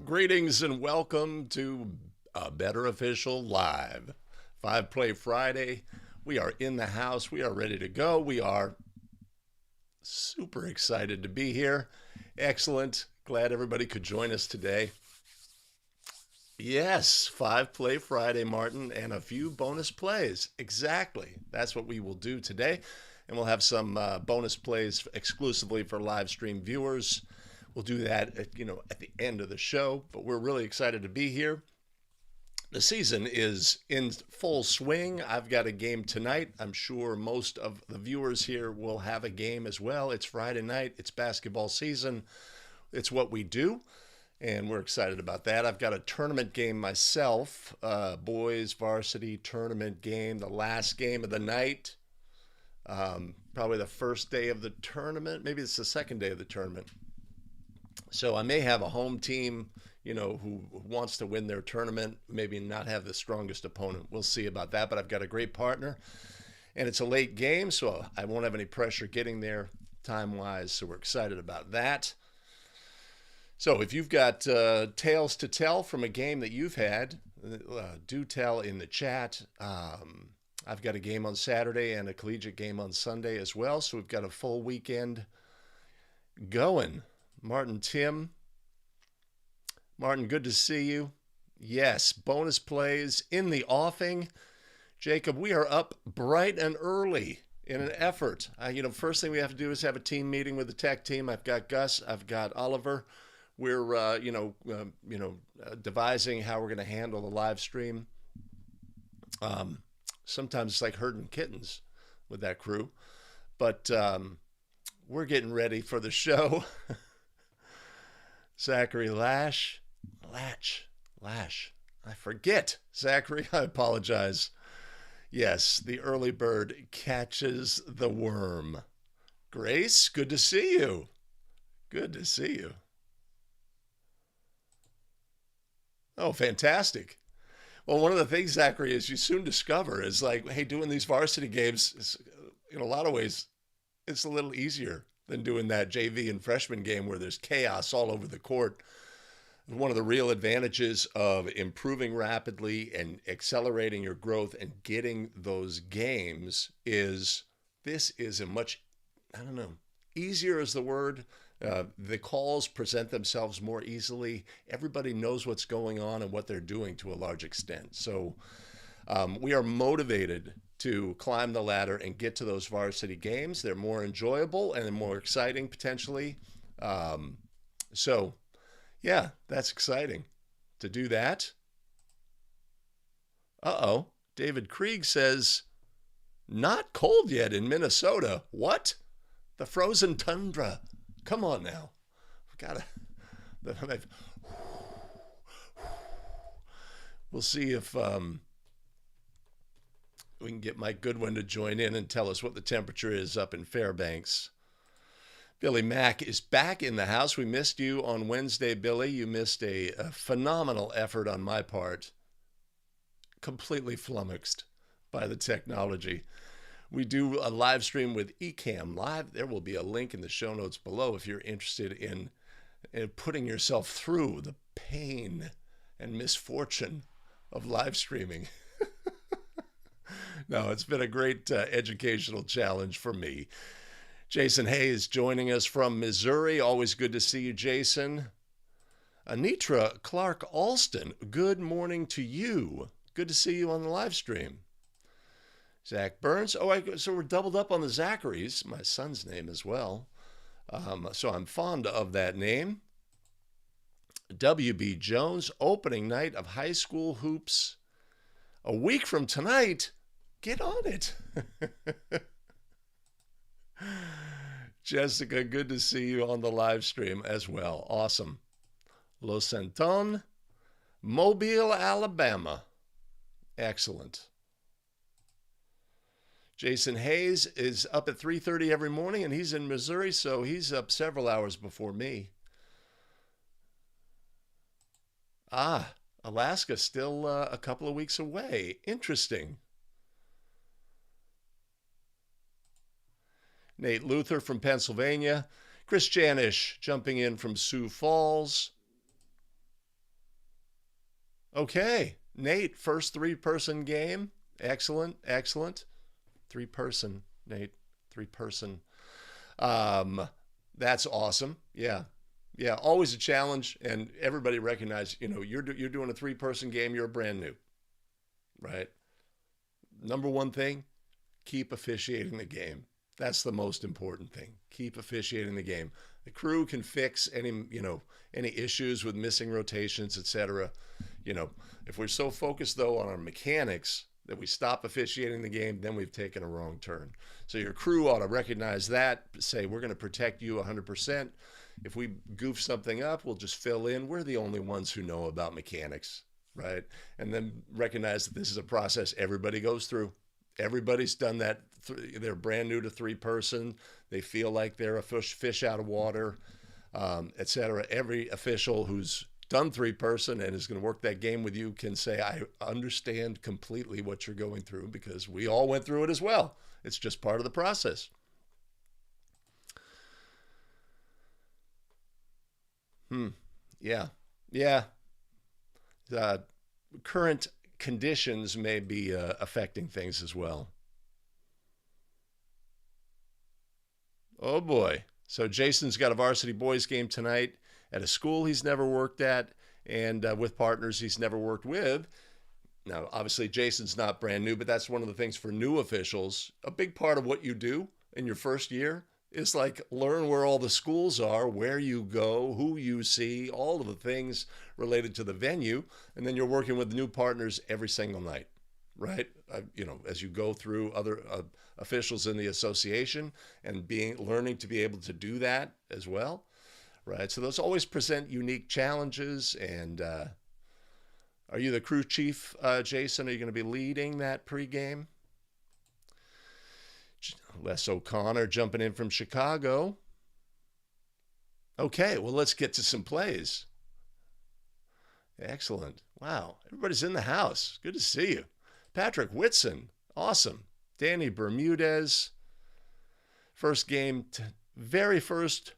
Greetings and welcome to a Better Official Live. 5 Play Friday. We are in the house. We are ready to go. We are super excited to be here. Excellent. Glad everybody could join us today. Yes, 5 Play Friday, Martin, and a few bonus plays. Exactly. That's what we will do today. And we'll have some bonus plays exclusively for live stream viewers. We'll do that at the end of the show, but we're really excited to be here. The season is in full swing. I've got a game tonight. I'm sure most of the viewers here will have a game as well. It's Friday night. It's basketball season. It's what we do, and we're excited about that. I've got a tournament game myself, boys varsity tournament game, the last game of the night. Probably the first day of the tournament. Maybe it's the second day of the tournament. So I may have a home team, who wants to win their tournament, maybe not have the strongest opponent. We'll see about that, but I've got a great partner. And it's a late game, so I won't have any pressure getting there time-wise, so we're excited about that. So if you've got tales to tell from a game that you've had, do tell in the chat. I've got a game on Saturday and a collegiate game on Sunday as well, so we've got a full weekend going. Martin, Tim. Martin, good to see you. Yes, bonus plays in the offing. Jacob, we are up bright and early in an effort. First thing we have to do is have a team meeting with the tech team. I've got Gus. I've got Oliver. We're, devising how we're going to handle the live stream. Sometimes it's like herding kittens with that crew. But we're getting ready for the show. Zachary Lash. I forget. Zachary, I apologize. Yes, the early bird catches the worm. Grace, good to see you. Good to see you. Oh, fantastic. Well, one of the things, Zachary, is you soon discover is like, hey, doing these varsity games, is, in a lot of ways, it's a little easier than doing that JV and freshman game where there's chaos all over the court. One of the real advantages of improving rapidly and accelerating your growth and getting those games is this is a much, easier is the word. The calls present themselves more easily. Everybody knows what's going on and what they're doing to a large extent. So we are motivated to climb the ladder and get to those varsity games. They're more enjoyable and more exciting potentially. Yeah, that's exciting to do that. David Krieg says, not cold yet in Minnesota. What? The frozen tundra. Come on now. We've got to... We'll see if we can get Mike Goodwin to join in and tell us what the temperature is up in Fairbanks. Billy Mack is back in the house. We missed you on Wednesday, Billy. You missed a phenomenal effort on my part. Completely flummoxed by the technology. We do a live stream with Ecamm Live. There will be a link in the show notes below if you're interested in putting yourself through the pain and misfortune of live streaming. No, it's been a great educational challenge for me. Jason Hayes joining us from Missouri. Always good to see you, Jason. Anitra Clark Alston, good morning to you. Good to see you on the live stream. Zach Burns. So we're doubled up on the Zacharys, my son's name as well. So I'm fond of that name. W.B. Jones, opening night of high school hoops. A week from tonight. Get on it. Jessica, good to see you on the live stream as well. Awesome. Los Santon, Mobile, Alabama. Excellent. Jason Hayes is up at 3:30 every morning, and he's in Missouri, so he's up several hours before me. Alaska still a couple of weeks away. Interesting. Nate Luther from Pennsylvania. Chris Janish jumping in from Sioux Falls. Okay, Nate, first three-person game. Excellent, excellent. Three-person, Nate, three-person. Um, that's awesome. Yeah, yeah. Always a challenge, and everybody recognize. You're doing a three-person game. You're brand new, right? Number one thing, keep officiating the game. That's the most important thing. Keep officiating the game. The crew can fix any issues with missing rotations, etc. You know, if we're so focused though on our mechanics that we stop officiating the game, then we've taken a wrong turn. So your crew ought to recognize that, say we're going to protect you 100%. If we goof something up, we'll just fill in. We're the only ones who know about mechanics, right? And then recognize that this is a process everybody goes through. Everybody's done that. They're brand new to three-person. They feel like they're a fish out of water, etc. Every official who's done three-person and is going to work that game with you can say, I understand completely what you're going through because we all went through it as well. It's just part of the process. Yeah. Yeah. Uh, Current conditions may be affecting things as well. Oh boy. So Jason's got a varsity boys game tonight at a school he's never worked at and with partners he's never worked with. Now, obviously, Jason's not brand new, but that's one of the things for new officials. A big part of what you do in your first year is like learn where all the schools are, where you go, who you see, all of the things related to the venue. And then you're working with new partners every single night, right? As you go through other officials in the association and learning to be able to do that as well, right? So those always present unique challenges. And are you the crew chief, Jason? Are you going to be leading that pregame? Les O'Connor jumping in from Chicago. Okay, well, let's get to some plays. Excellent. Wow, everybody's in the house. Good to see you. Patrick Whitson, awesome. Danny Bermudez, very first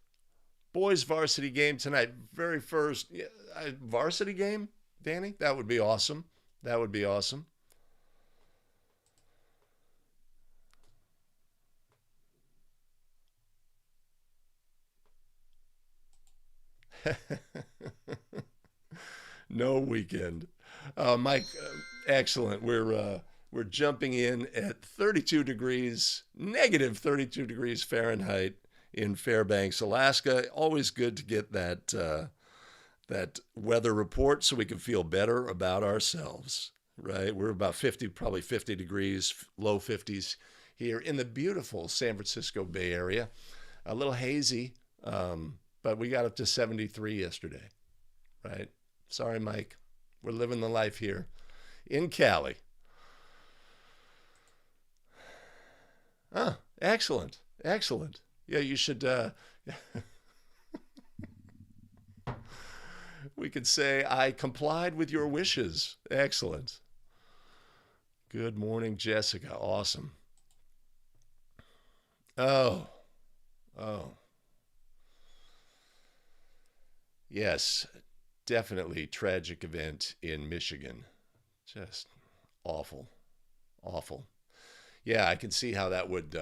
boys varsity game tonight. Very first varsity game, Danny? That would be awesome. That would be awesome. No weekend. Mike, excellent. We're jumping in at 32 degrees, negative 32 degrees Fahrenheit in Fairbanks, Alaska. Always good to get that weather report so we can feel better about ourselves, right? We're about 50, probably 50 degrees, low 50s here in the beautiful San Francisco Bay Area. A little hazy, but we got up to 73 yesterday, right? Sorry, Mike. We're living the life here in Cali. Ah, excellent. Excellent. Yeah, you should. We could say, I complied with your wishes. Excellent. Good morning, Jessica. Awesome. Oh, oh. Yes, definitely tragic event in Michigan. Just awful. Awful. Yeah, I can see how that would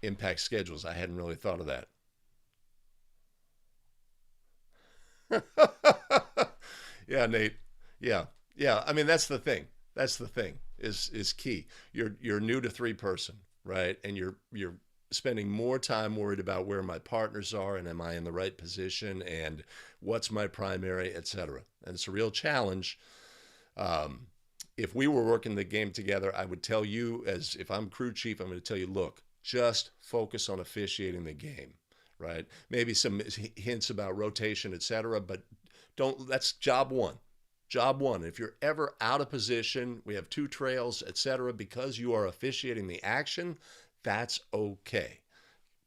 impact schedules. I hadn't really thought of that. Yeah, Nate. Yeah. Yeah. I mean, that's the thing. That's the thing is key. You're new to three-person, right? And you're spending more time worried about where my partners are and am I in the right position and what's my primary, etc. And it's a real challenge. Um, if we were working the game together, I would tell you, as if I'm crew chief, I'm going to tell you, look, just focus on officiating the game, right? Maybe some hints about rotation, etc. But don't. That's job one. Job one. If you're ever out of position, we have two trails, etc. Because you are officiating the action, that's okay.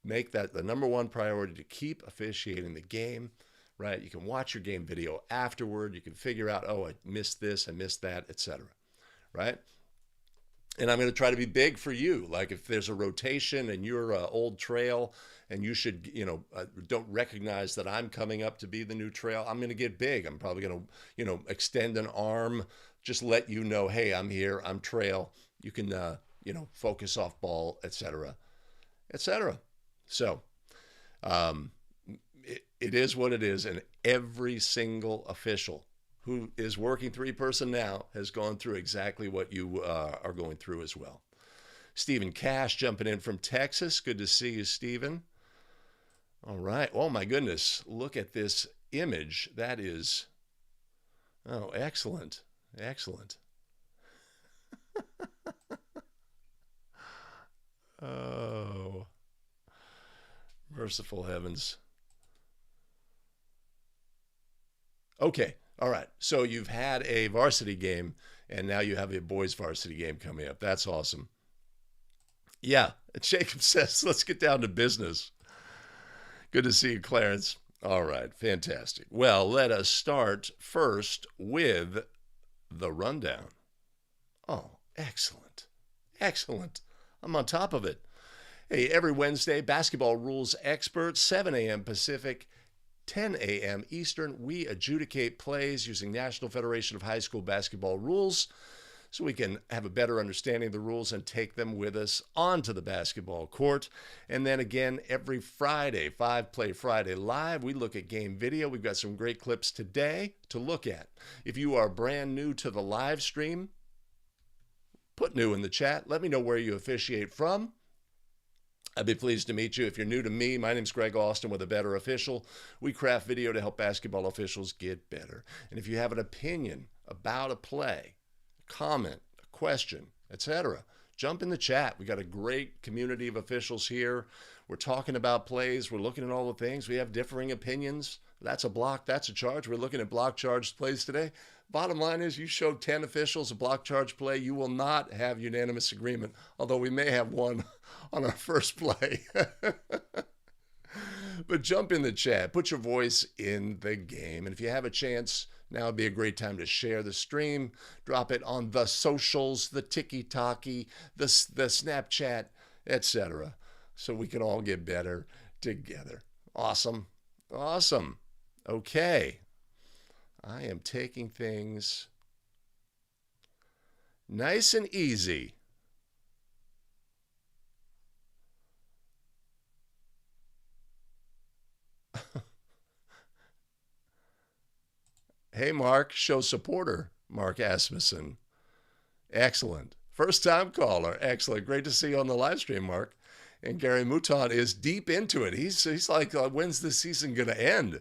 Make that the number one priority to keep officiating the game, right? You can watch your game video afterward. You can figure out, oh, I missed this, I missed that, etc. Right? And I'm going to try to be big for you. Like if there's a rotation and you're an old trail and you should, don't recognize that I'm coming up to be the new trail, I'm going to get big. I'm probably going to, extend an arm, just let you know, hey, I'm here, I'm trail. You can, focus off ball, etc., etc. So it is what it is. And every single official who is working three-person now has gone through exactly what you are going through as well. Stephen Cash jumping in from Texas. Good to see you, Stephen. All right. Oh, my goodness. Look at this image. That is, oh, excellent. Excellent. Oh, merciful heavens. Okay. All right. So you've had a varsity game, and now you have a boys varsity game coming up. That's awesome. Yeah. Jacob says, let's get down to business. Good to see you, Clarence. All right. Fantastic. Well, let us start first with the rundown. Oh, excellent. Excellent. I'm on top of it. Hey, every Wednesday, basketball rules expert, 7 a.m. Pacific, 10 a.m. Eastern, we adjudicate plays using National Federation of High School Basketball rules so we can have a better understanding of the rules and take them with us onto the basketball court. And then again, every Friday, 5 Play Friday Live, we look at game video. We've got some great clips today to look at. If you are brand new to the live stream, put new in the chat. Let me know where you officiate from. I'd be pleased to meet you. If you're new to me, my name's Greg Austin with A Better Official. We craft video to help basketball officials get better. And if you have an opinion about a play, a comment, a question, etc., jump in the chat. We got a great community of officials here. We're talking about plays. We're looking at all the things. We have differing opinions. That's a block. That's a charge. We're looking at block charged plays today. Bottom line is you show 10 officials a block charge play, you will not have unanimous agreement, although we may have one on our first play. But jump in the chat. Put your voice in the game. And if you have a chance, now would be a great time to share the stream. Drop it on the socials, the TikTok, the Snapchat, etc., so we can all get better together. Awesome. Awesome. Okay. I am taking things nice and easy. Hey, Mark, show supporter, Mark Asmussen. Excellent. First time caller. Excellent. Great to see you on the live stream, Mark. And Gary Mouton is deep into it. He's like, when's this season going to end?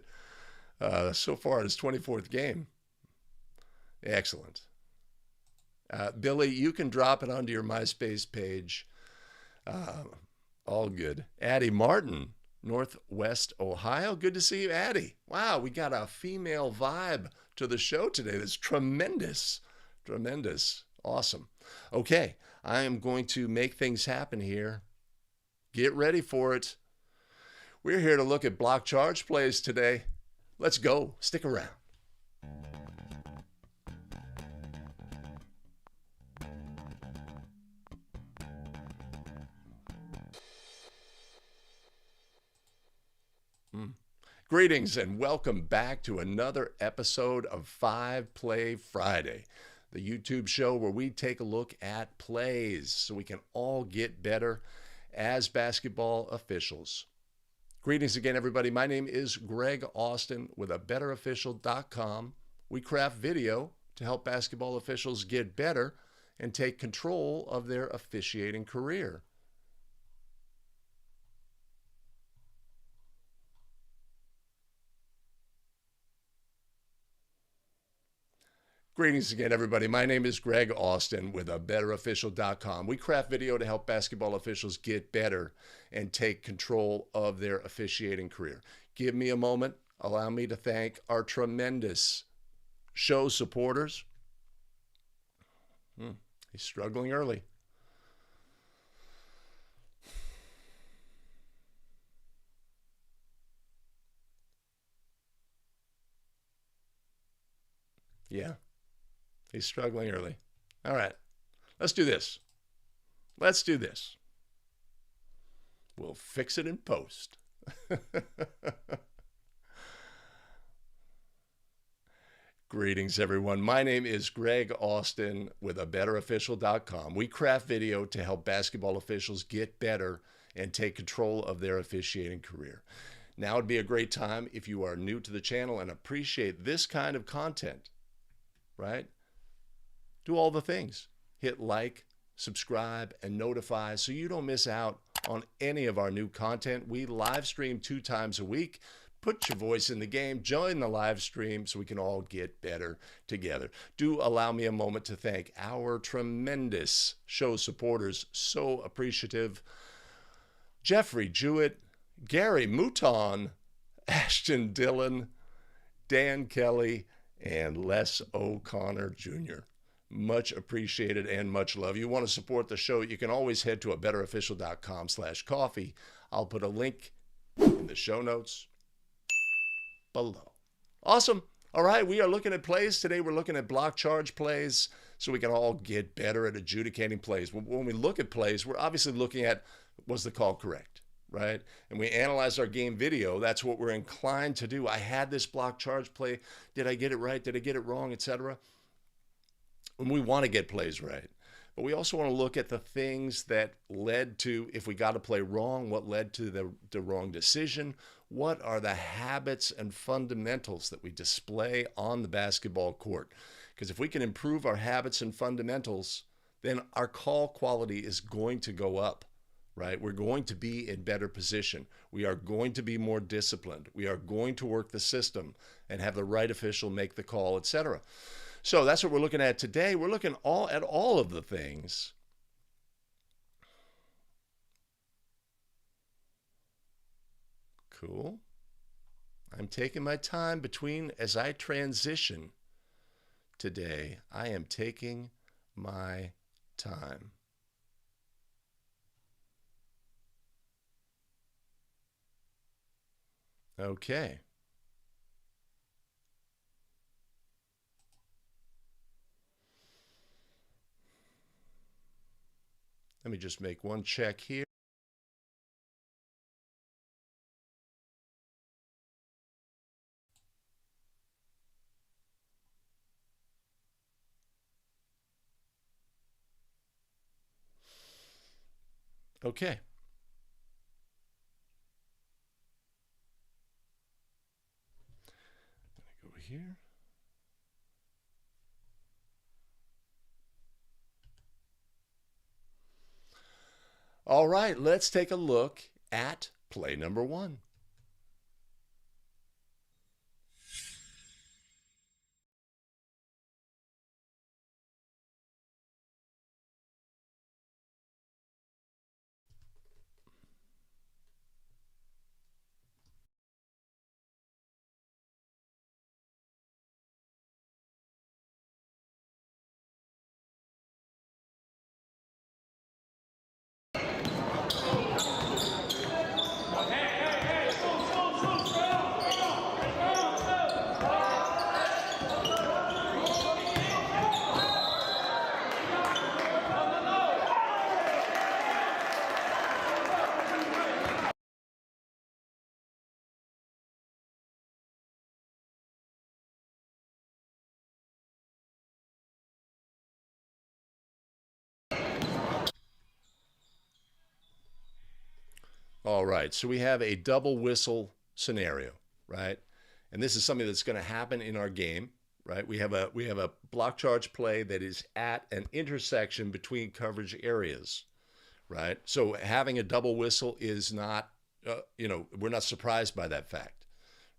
So far, his 24th game. Excellent. Billy, you can drop it onto your MySpace page. All good. Addie Martin, Northwest Ohio. Good to see you, Addie. Wow, we got a female vibe to the show today. That's tremendous. Tremendous. Awesome. Okay, I am going to make things happen here. Get ready for it. We're here to look at block charge plays today. Let's go. Stick around. Greetings and welcome back to another episode of 5 Play Friday, the YouTube show where we take a look at plays so we can all get better as basketball officials. Greetings again, everybody. My name is Greg Austin with abetterofficial.com. We craft video to help basketball officials get better and take control of their officiating career. Greetings again, everybody. My name is Greg Austin with abetterofficial.com. We craft video to help basketball officials get better and take control of their officiating career. Give me a moment. Allow me to thank our tremendous show supporters. He's struggling early. Yeah. He's struggling early. All right, let's do this. Let's do this. We'll fix it in post. Greetings, everyone. My name is Greg Austin with abetterofficial.com. We craft video to help basketball officials get better and take control of their officiating career. Now would be a great time if you are new to the channel and appreciate this kind of content, right? Do all the things. Hit like, subscribe, and notify so you don't miss out on any of our new content. We live stream 2 times a week. Put your voice in the game. Join the live stream so we can all get better together. Do allow me a moment to thank our tremendous show supporters. So appreciative. Jeffrey Jewett, Gary Mouton, Ashton Dillon, Dan Kelly, and Les O'Connor Jr. Much appreciated and much love. You want to support the show, you can always head to abetterofficial.com/coffee. I'll put a link in the show notes below. Awesome. All right, we are looking at plays today. We're looking at block charge plays so we can all get better at adjudicating plays. When we look at plays, we're obviously looking at, was the call correct, right? And we analyze our game video. That's what we're inclined to do. I had this block charge play. Did I get it right? Did I get it wrong, etc.? And we want to get plays right. But we also want to look at the things that led to, if we got a play wrong, what led to the wrong decision? What are the habits and fundamentals that we display on the basketball court? Because if we can improve our habits and fundamentals, then our call quality is going to go up, right? We're going to be in better position. We are going to be more disciplined. We are going to work the system and have the right official make the call, etc. So that's what we're looking at today. We're looking at all of the things. Cool. I'm taking my time as I transition today. I am taking my time. Okay. Let me just make one check here. Okay. Go here. All right, let's take a look at play number 1. All right, so we have a double whistle scenario, right? And this is something that's going to happen in our game, right? We have a block charge play that is at an intersection between coverage areas, right? So having a double whistle is not, we're not surprised by that fact,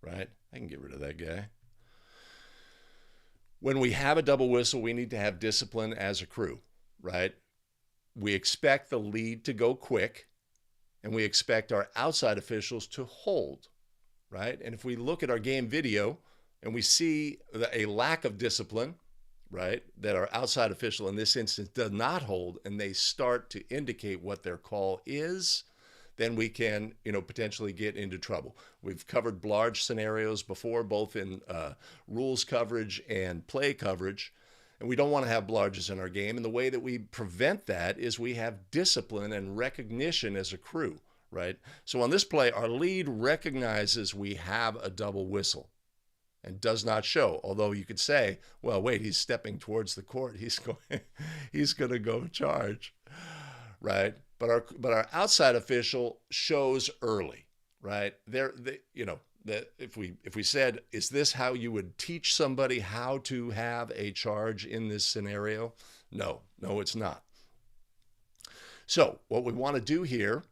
right? I can get rid of that guy. When we have a double whistle, we need to have discipline as a crew, right? We expect the lead to go quick, and we expect our outside officials to hold, right? And if we look at our game video and we see a lack of discipline, right, that our outside official in this instance does not hold, and they start to indicate what their call is, then we can, potentially get into trouble. We've covered large scenarios before, both in rules coverage and play coverage. And we don't want to have blarges in our game. And the way that we prevent that is we have discipline and recognition as a crew, right? So on this play, our lead recognizes we have a double whistle and does not show. Although you could say, well, wait, he's stepping towards the court. He's going to go charge, right? But our outside official shows early, right? If we said, is this how you would teach somebody how to have a charge in this scenario? No, it's not. So what we want to do here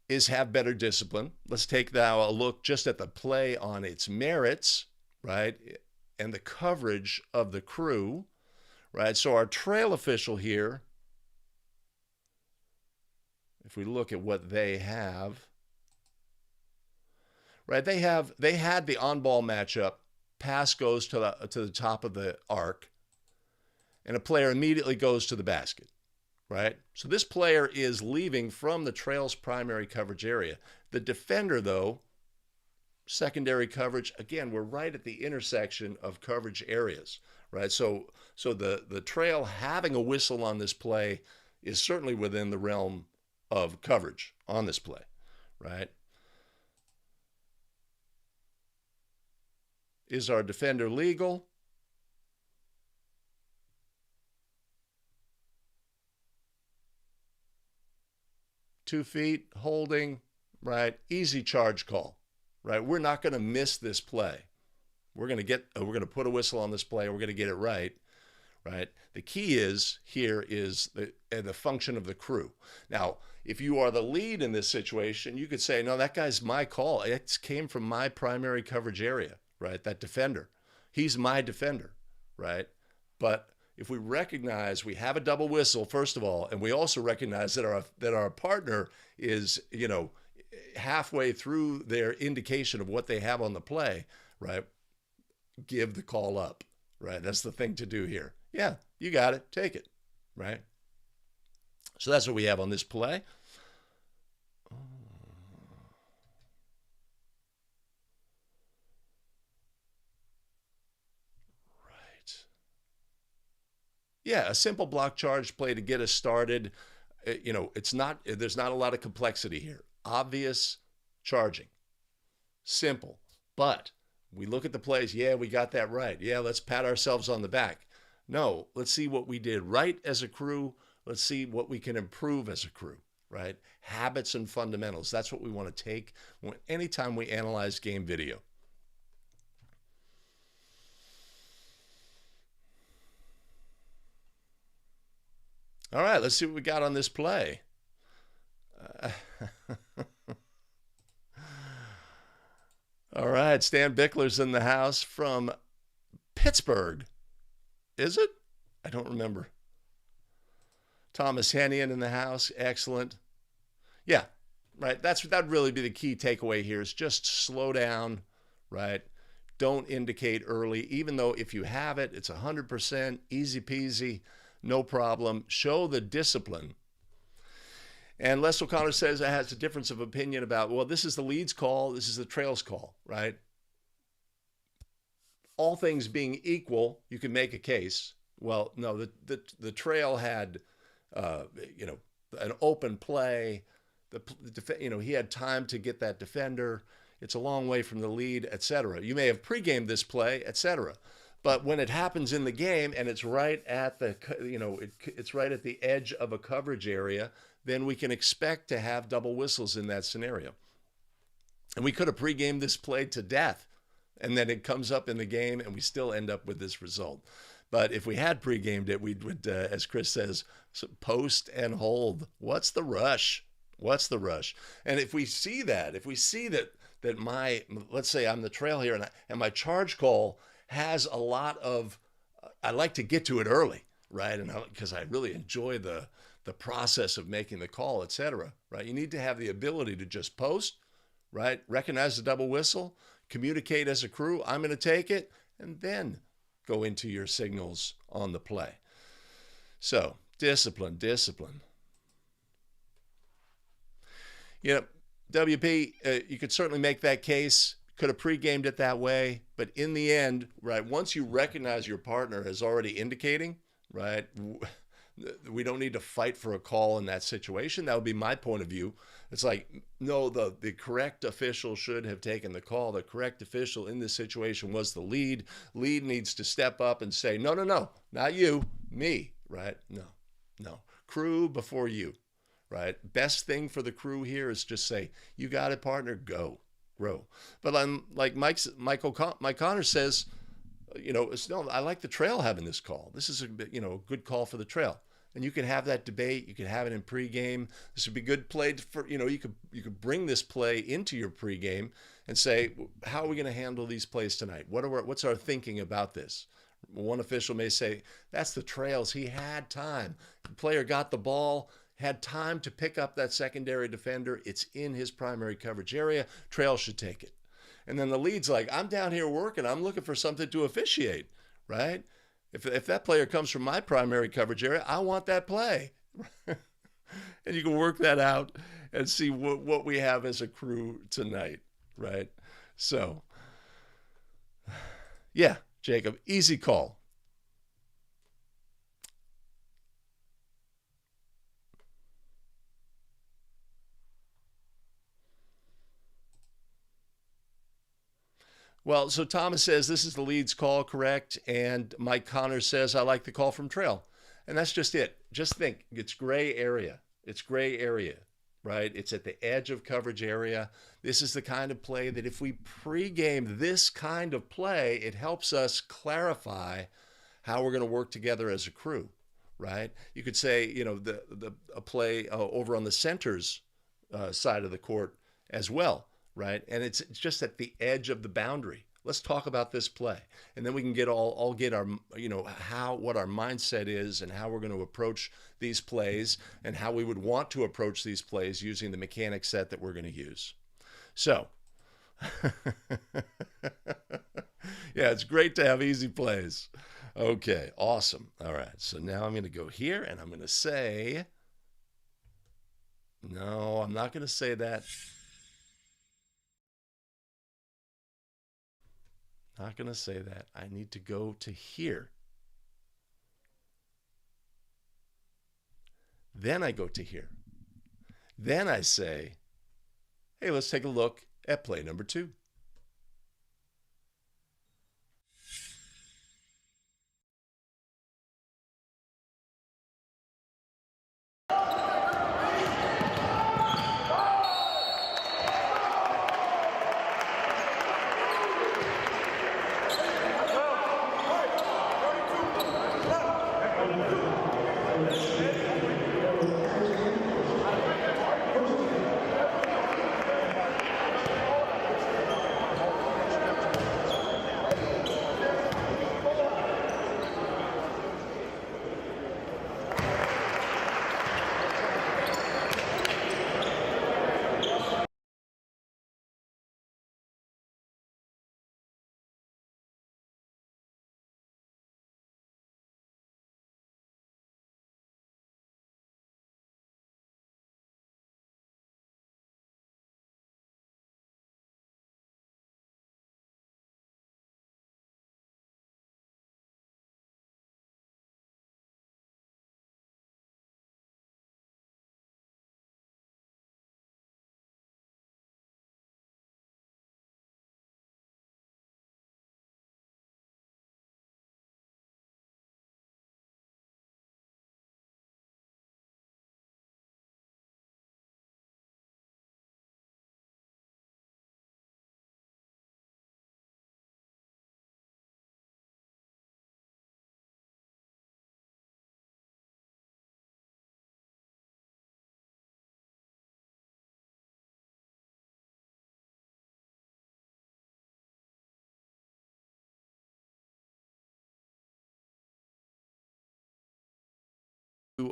is have better discipline. Let's take now a look just at the play on its merits, right? And the coverage of the crew, right? So our trail official here, if we look at what they have, right? They had the on-ball matchup. Pass goes to the top of the arc, and a player immediately goes to the basket, right? So this player is leaving from the trail's primary coverage area. The defender, though, secondary coverage, again, we're right at the intersection of coverage areas, right? So the trail having a whistle on this play is certainly within the realm of coverage on this play, right? Is our defender legal? Two feet, holding, right? Easy charge call, right? We're not going to miss this play. We're going to put a whistle on this play. We're going to get it right, right? The key here is the function of the crew. Now, if you are the lead in this situation, you could say, no, that guy's my call. It came from my primary coverage area, right? That defender. He's my defender, right? But if we recognize we have a double whistle, first of all, and we also recognize that our partner is, halfway through their indication of what they have on the play, right? Give the call up, right? That's the thing to do here. Yeah, you got it. Take it, right? So that's what we have on this play. Right. Yeah, a simple block charge play to get us started. There's not a lot of complexity here. Obvious charging. Simple. But we look at the plays. Yeah, we got that right. Yeah, let's pat ourselves on the back. No, let's see what we did right as a crew. Let's see what we can improve as a crew, right? Habits and fundamentals. That's what we want to take anytime we analyze game video. All right, let's see what we got on this play. All right, Stan Bickler's in the house from Pittsburgh. Is it? I don't remember. Thomas Hennian in the house. Excellent. Yeah, right. That'd really be the key takeaway here is just slow down, right? Don't indicate early, even though if you have it, it's 100%, easy peasy, no problem. Show the discipline. And Les O'Connor says it has a difference of opinion about, well, this is the lead's call, this is the trail's call, right? All things being equal, you can make a case. Well, no, the trail had, an open play. He had time to get that defender. It's a long way from the lead, etc. You may have pregamed this play, etc. But when it happens in the game and it's right at it's right at the edge of a coverage area, then we can expect to have double whistles in that scenario. And we could have pregamed this play to death, and then it comes up in the game and we still end up with this result. But if we had pregamed it, we would, as Chris says, post and hold. What's the rush? What's the rush? And if we see that let's say I'm the trail here and my charge call has a lot of, I like to get to it early, right? And because I really enjoy the process of making the call, etc. Right? You need to have the ability to just post, right? Recognize the double whistle, communicate as a crew. I'm going to take it, and then go into your signals on the play. So discipline. WP, you could certainly make that case. Could have pre-gamed it that way, but in the end, right, once you recognize your partner is already indicating, right, we don't need to fight for a call in that situation. That would be my point of view. It's like, no, the correct official should have taken the call. The correct official in this situation was the lead. Lead needs to step up and say, no, no, no, not you, me, right? No, no. Crew before you, right? Best thing for the crew here is just say, you got it, partner, go. Grow. But like Mike Connor says, no, I like the trail having this call. This is a good call for the trail. And you can have that debate. You can have it in pregame. This would be good play for, you could bring this play into your pregame and say, how are we going to handle these plays tonight? What's our thinking about this? One official may say, that's the trails. He had time. The player got the ball, had time to pick up that secondary defender. It's in his primary coverage area. Trail should take it. And then the lead's like, I'm down here working. I'm looking for something to officiate, right? If that player comes from my primary coverage area, I want that play. And you can work that out and see what we have as a crew tonight, right? So, yeah, Jacob, easy call. Well, so Thomas says this is the lead's call, correct? And Mike Connor says, I like the call from Trail. And that's just it. Just think, it's gray area. It's gray area, right? It's at the edge of coverage area. This is the kind of play that if we pregame this kind of play, it helps us clarify how we're going to work together as a crew, right? You could say, a play over on the center's side of the court as well, right? And it's just at the edge of the boundary. Let's talk about this play, and then we can get all get our what our mindset is and how we're going to approach these plays and how we would want to approach these plays using the mechanic set that we're going to use. So, yeah, it's great to have easy plays. Okay, awesome. All right, so now I'm going to go here and I'm going to say, no, I'm not going to say that. Not going to say that. I need to go to here. Then I go to here. Then I say, hey, let's take a look at play number 2.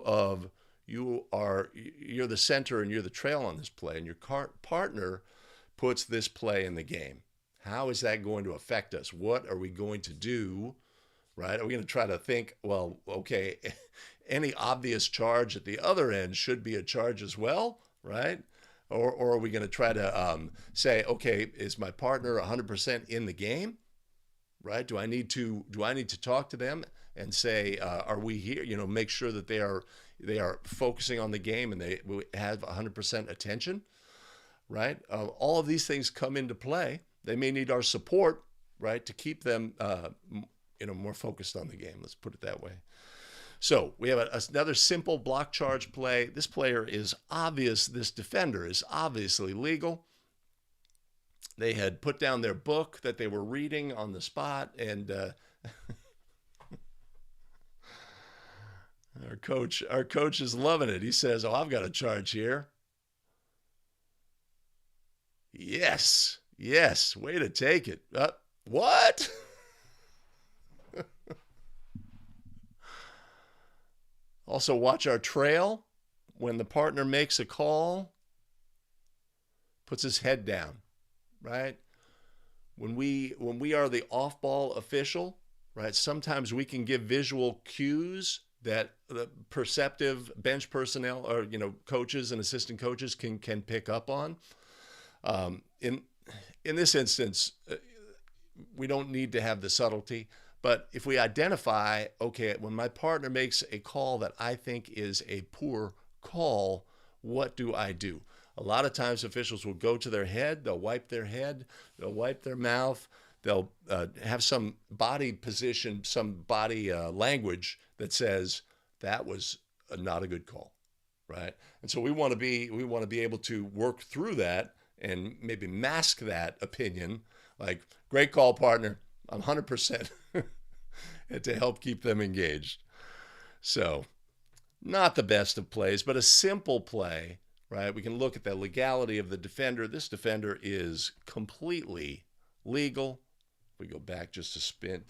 Of you're the center and you're the trail on this play, and your partner puts this play in the game. How is that going to affect us? What are we going to do? Right? Are we going to try to think, well, okay, any obvious charge at the other end should be a charge as well, right? or are we going to try to say, okay, is my partner 100% in the game? Right? Do I need to talk to them and say, are we here? Make sure that they are focusing on the game and they have 100% attention. Right? All of these things come into play. They may need our support, right, to keep them, more focused on the game. Let's put it that way. So we have another simple block charge play. This player is obvious. This defender is obviously legal. They had put down their book that they were reading on the spot, and our coach is loving it. He says, "Oh, I've got a charge here." Yes, way to take it. What? Also, watch our trail. When the partner makes a call, puts his head down, right? When we are the off-ball official, right? Sometimes we can give visual cues that the perceptive bench personnel or coaches and assistant coaches can pick up on. In this instance, we don't need to have the subtlety, but if we identify, okay, when my partner makes a call that I think is a poor call, what do I do? A lot of times officials will go to their head, they'll wipe their head, they'll wipe their mouth, they'll have some body position, some body language that says that was not a good call, right? And so we want to be able to work through that and maybe mask that opinion, like, great call, partner, I'm 100%, and to help keep them engaged. So, not the best of plays, but a simple play, right? We can look at the legality of the defender. This defender is completely legal. If we go back just a spin.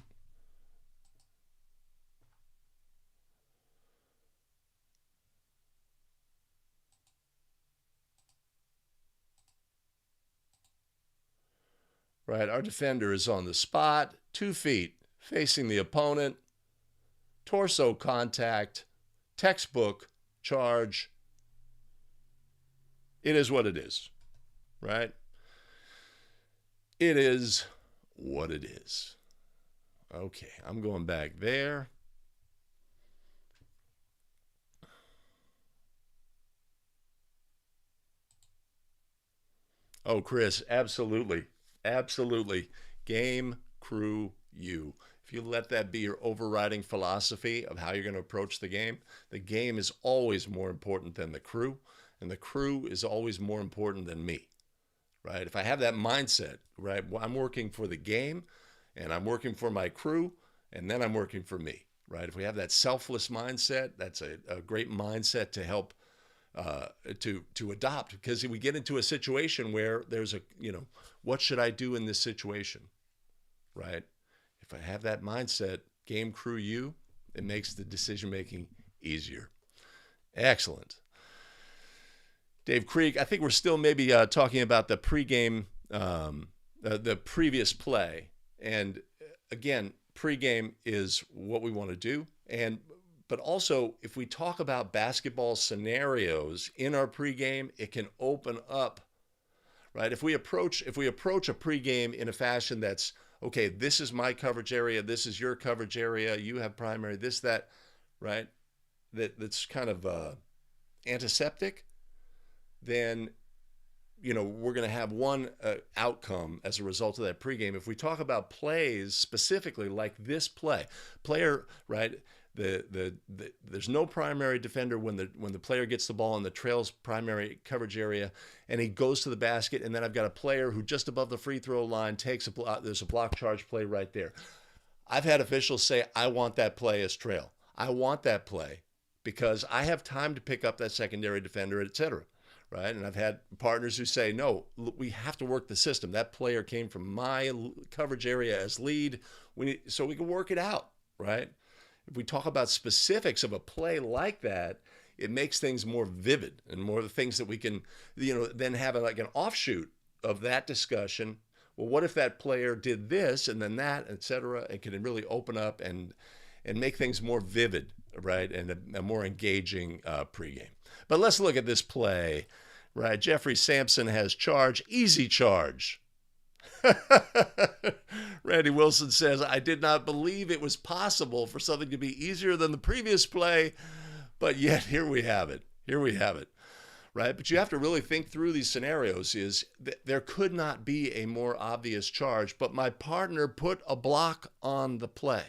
Right, our defender is on the spot, 2 feet, facing the opponent, torso contact, textbook charge. It is what it is, right? It is what it is. Okay, I'm going back there. Oh, Chris, absolutely. Absolutely. Game, crew, you. If you let that be your overriding philosophy of how you're going to approach the game is always more important than the crew, and the crew is always more important than me, right? If I have that mindset, right, I'm working for the game, and I'm working for my crew, and then I'm working for me, right? If we have that selfless mindset, that's a great mindset to help to adopt, because we get into a situation where there's what should I do in this situation, right? If I have that mindset, game, crew, you, it makes the decision making easier. Excellent. Dave Krieg, I think we're still maybe talking about the pregame, the previous play, and again, pregame is what we want to do, but also, if we talk about basketball scenarios in our pregame, it can open up, right? If we approach a pregame in a fashion that's, okay, this is my coverage area, this is your coverage area, you have primary, this, that, right? That's kind of antiseptic, then, we're going to have one outcome as a result of that pregame. If we talk about plays specifically, like this player, right? There's no primary defender when the player gets the ball in the trail's primary coverage area, and he goes to the basket, and then I've got a player who just above the free throw line takes there's a block charge play right there. I've had officials say, I want that play as trail. I want that play because I have time to pick up that secondary defender, etc. Right? And I've had partners who say, no, we have to work the system. That player came from my coverage area as lead, so we can work it out, right? If we talk about specifics of a play like that, it makes things more vivid and more the things that we can, then have like an offshoot of that discussion. Well, what if that player did this and then that, et cetera? It can really open up and make things more vivid, right? And a more engaging pregame. But let's look at this play, Right. Jeffrey Sampson has charge, easy charge. Randy Wilson says, I did not believe it was possible for something to be easier than the previous play, but yet here we have it. Here we have it. Right? But you have to really think through these scenarios is that there could not be a more obvious charge, but my partner put a block on the play.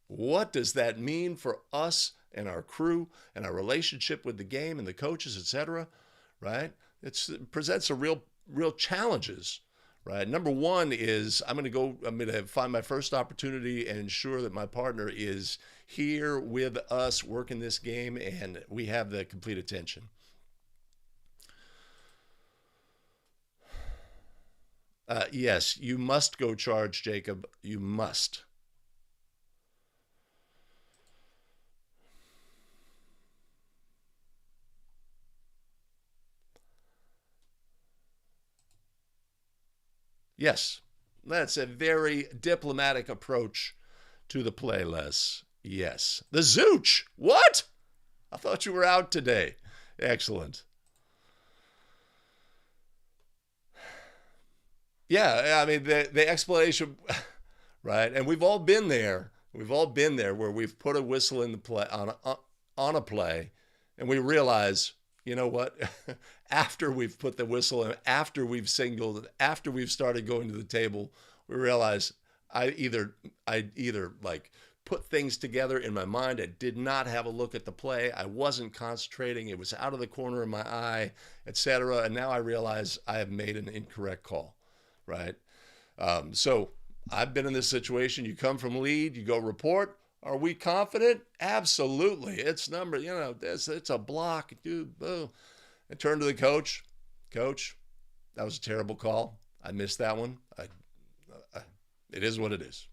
What does that mean for us and our crew and our relationship with the game and the coaches, etc.? Right? It presents a real challenges. Right. Number one is I'm going to find my first opportunity and ensure that my partner is here with us working this game and we have the complete attention. Yes, you must go charge, Jacob. You must. Yes, that's a very diplomatic approach to the play, Les. Yes. The Zooch. What? I thought you were out today. Excellent. Yeah, I mean, the explanation, right? And we've all been there. We've all been there where we've put a whistle in the play on a play and we realize, you know what? After we've put the whistle in, after we've singled, after we've started going to the table, we realize I either like put things together in my mind. I did not have a look at the play. I wasn't concentrating. It was out of the corner of my eye, etc. And now I realize I have made an incorrect call, right? So I've been in this situation. You come from lead, you go report. Are we confident? Absolutely. It's it's a block. Dude, boom. I turn to the coach. Coach, that was a terrible call. I missed that one. It is what it is.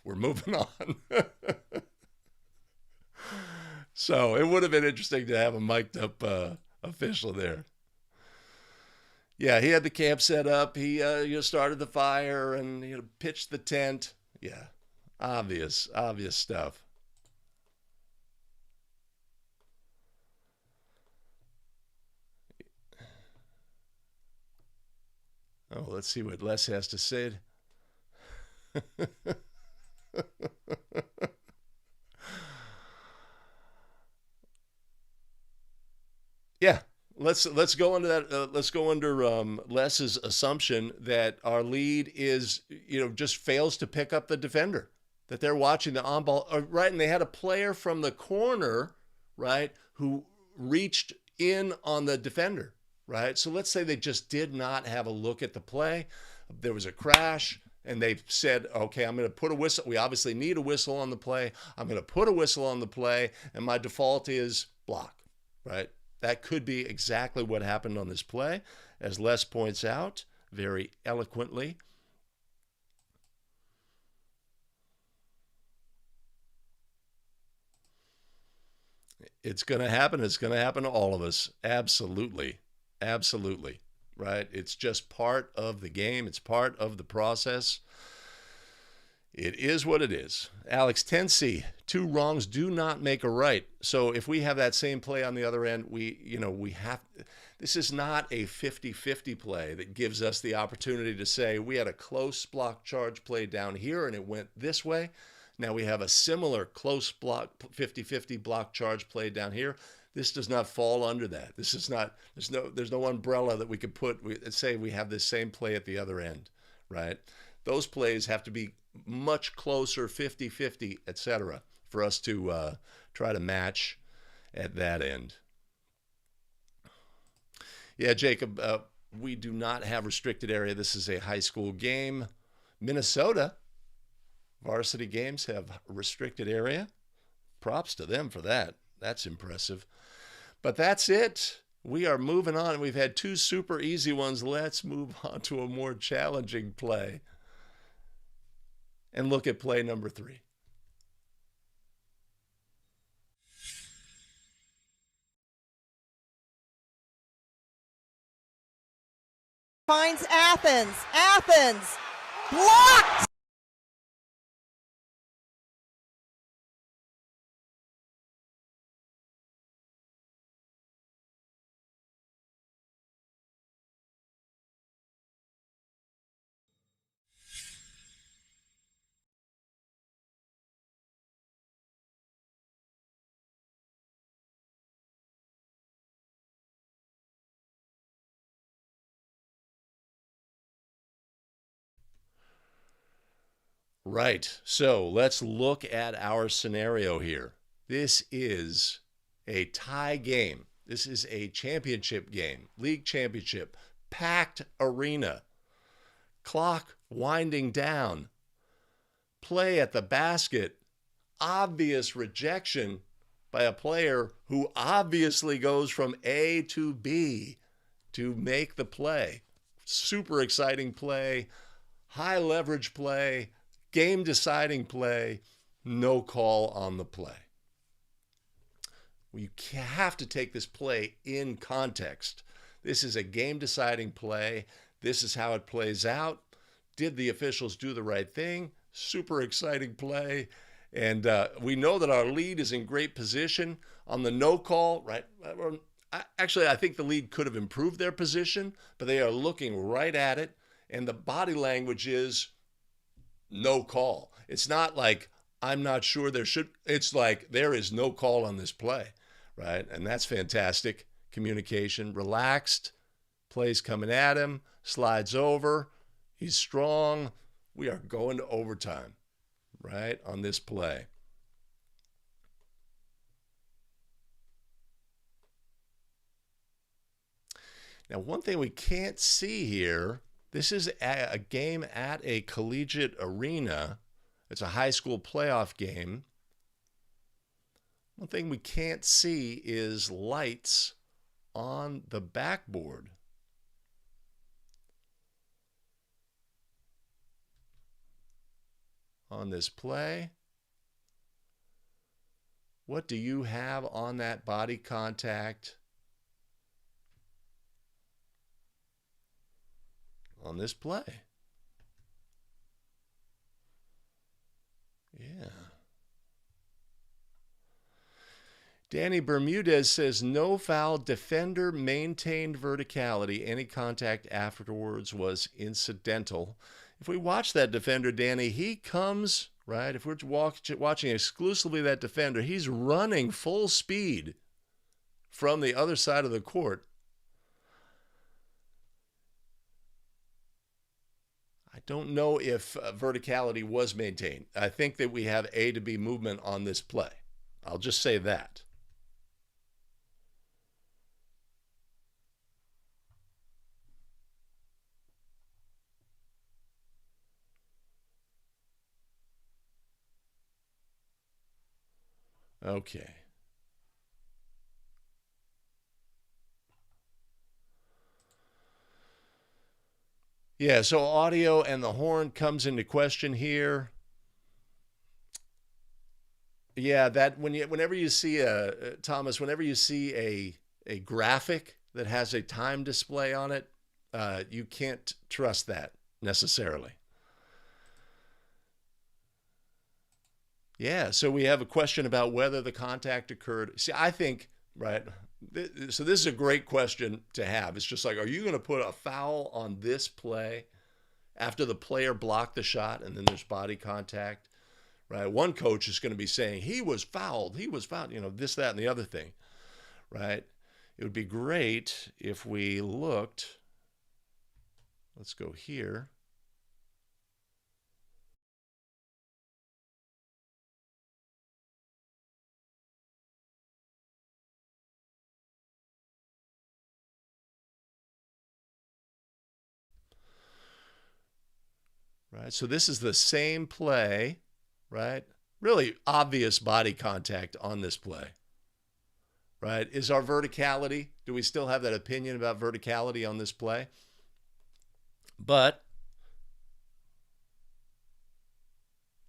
We're moving on. So it would have been interesting to have a mic'd up official there. Yeah, he had the camp set up. He started the fire and pitched the tent. Yeah, obvious stuff. Oh, let's see what Les has to say. Yeah, let's go into that. Let's go under Les's assumption that our lead is just fails to pick up the defender, that they're watching the on ball right, and they had a player from the corner, right, who reached in on the defender, right. So let's say they just did not have a look at the play. There was a crash. And they said, okay, I'm going to put a whistle. We obviously need a whistle on the play. I'm going to put a whistle on the play, and my default is block, right? That could be exactly what happened on this play, as Les points out very eloquently. It's going to happen. It's going to happen to all of us. Absolutely. Absolutely. Right? It's just part of the game. It's part of the process. It is what it is. Alex Tensi, 2 wrongs do not make a right. So if we have that same play on the other end, we have, this is not a 50-50 play that gives us the opportunity to say we had a close block charge play down here and it went this way. Now we have a similar close block 50-50 block charge play down here. This does not fall under that. This is not, there's no umbrella that we could say we have this same play at the other end, right? Those plays have to be much closer, 50-50, etc., for us to try to match at that end. Yeah, Jacob, we do not have restricted area. This is a high school game. Minnesota varsity games have restricted area. Props to them for that. That's impressive. But that's it. We are moving on. We've had 2 super easy ones. Let's move on to a more challenging play and look at play number 3. Finds Athens. Athens blocked. Right. So let's look at our scenario here. This is a tie game. This is a championship game, league championship, packed arena, clock winding down, play at the basket, obvious rejection by a player who obviously goes from A to B to make the play. Super exciting play, high leverage play, game deciding play, no call on the play. You have to take this play in context. This is a game deciding play. This is how it plays out. Did the officials do the right thing? Super exciting play. And we know that our lead is in great position on the no call, right? Actually, I think the lead could have improved their position, but they are looking right at it. And the body language is no call. It's not like, I'm not sure there should, it's like, there is no call on this play, right? And that's fantastic communication. Relaxed, plays coming at him, slides over, he's strong. We are going to overtime, right, on this play. Now, one thing we can't see here, this is a game at a collegiate arena. It's a high school playoff game. One thing we can't see is lights on the backboard. On this play, what do you have on that body contact on this play? Yeah. Danny Bermudez says, no foul, defender maintained verticality. Any contact afterwards was incidental. If we watch that defender, Danny, he comes, right? If we're watching exclusively that defender, he's running full speed from the other side of the court. I don't know if verticality was maintained. I think that we have A to B movement on this play. I'll just say that. Okay. Yeah, so audio and the horn comes into question here. Yeah, that whenever you see Thomas, whenever you see a graphic that has a time display on it, you can't trust that necessarily. Yeah, so we have a question about whether the contact occurred. See, I think, right, so this is a great question to have. It's just like, are you going to put a foul on this play after the player blocked the shot and then there's body contact, right? One coach is going to be saying, he was fouled, you know, this, that, and the other thing, right? It would be great if we looked, let's go here. Right, so this is the same play, right? Really obvious body contact on this play, right? Is our verticality, do we still have that opinion about verticality on this play? But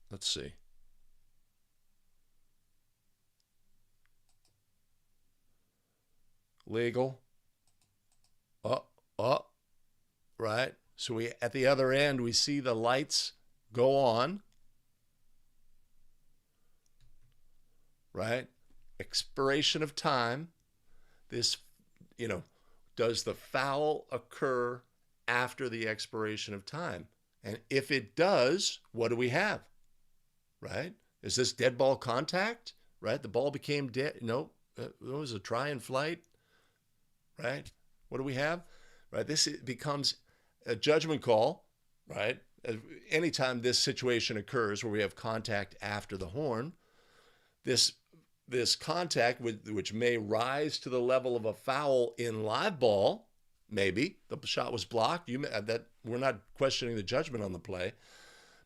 let's see. Legal. Oh, right? So we at the other end, we see the lights go on, right? Expiration of time. This, you know, does the foul occur after the expiration of time? And if it does, what do we have? Right? Is this dead ball contact? Right? The ball became dead. No, it was a try and flight. Right? What do we have? Right? This becomes a judgment call. Right? anytime this situation occurs where we have contact after the horn, this contact, which may rise to the level of a foul in live ball, maybe the shot was blocked. That we're not questioning the judgment on the play,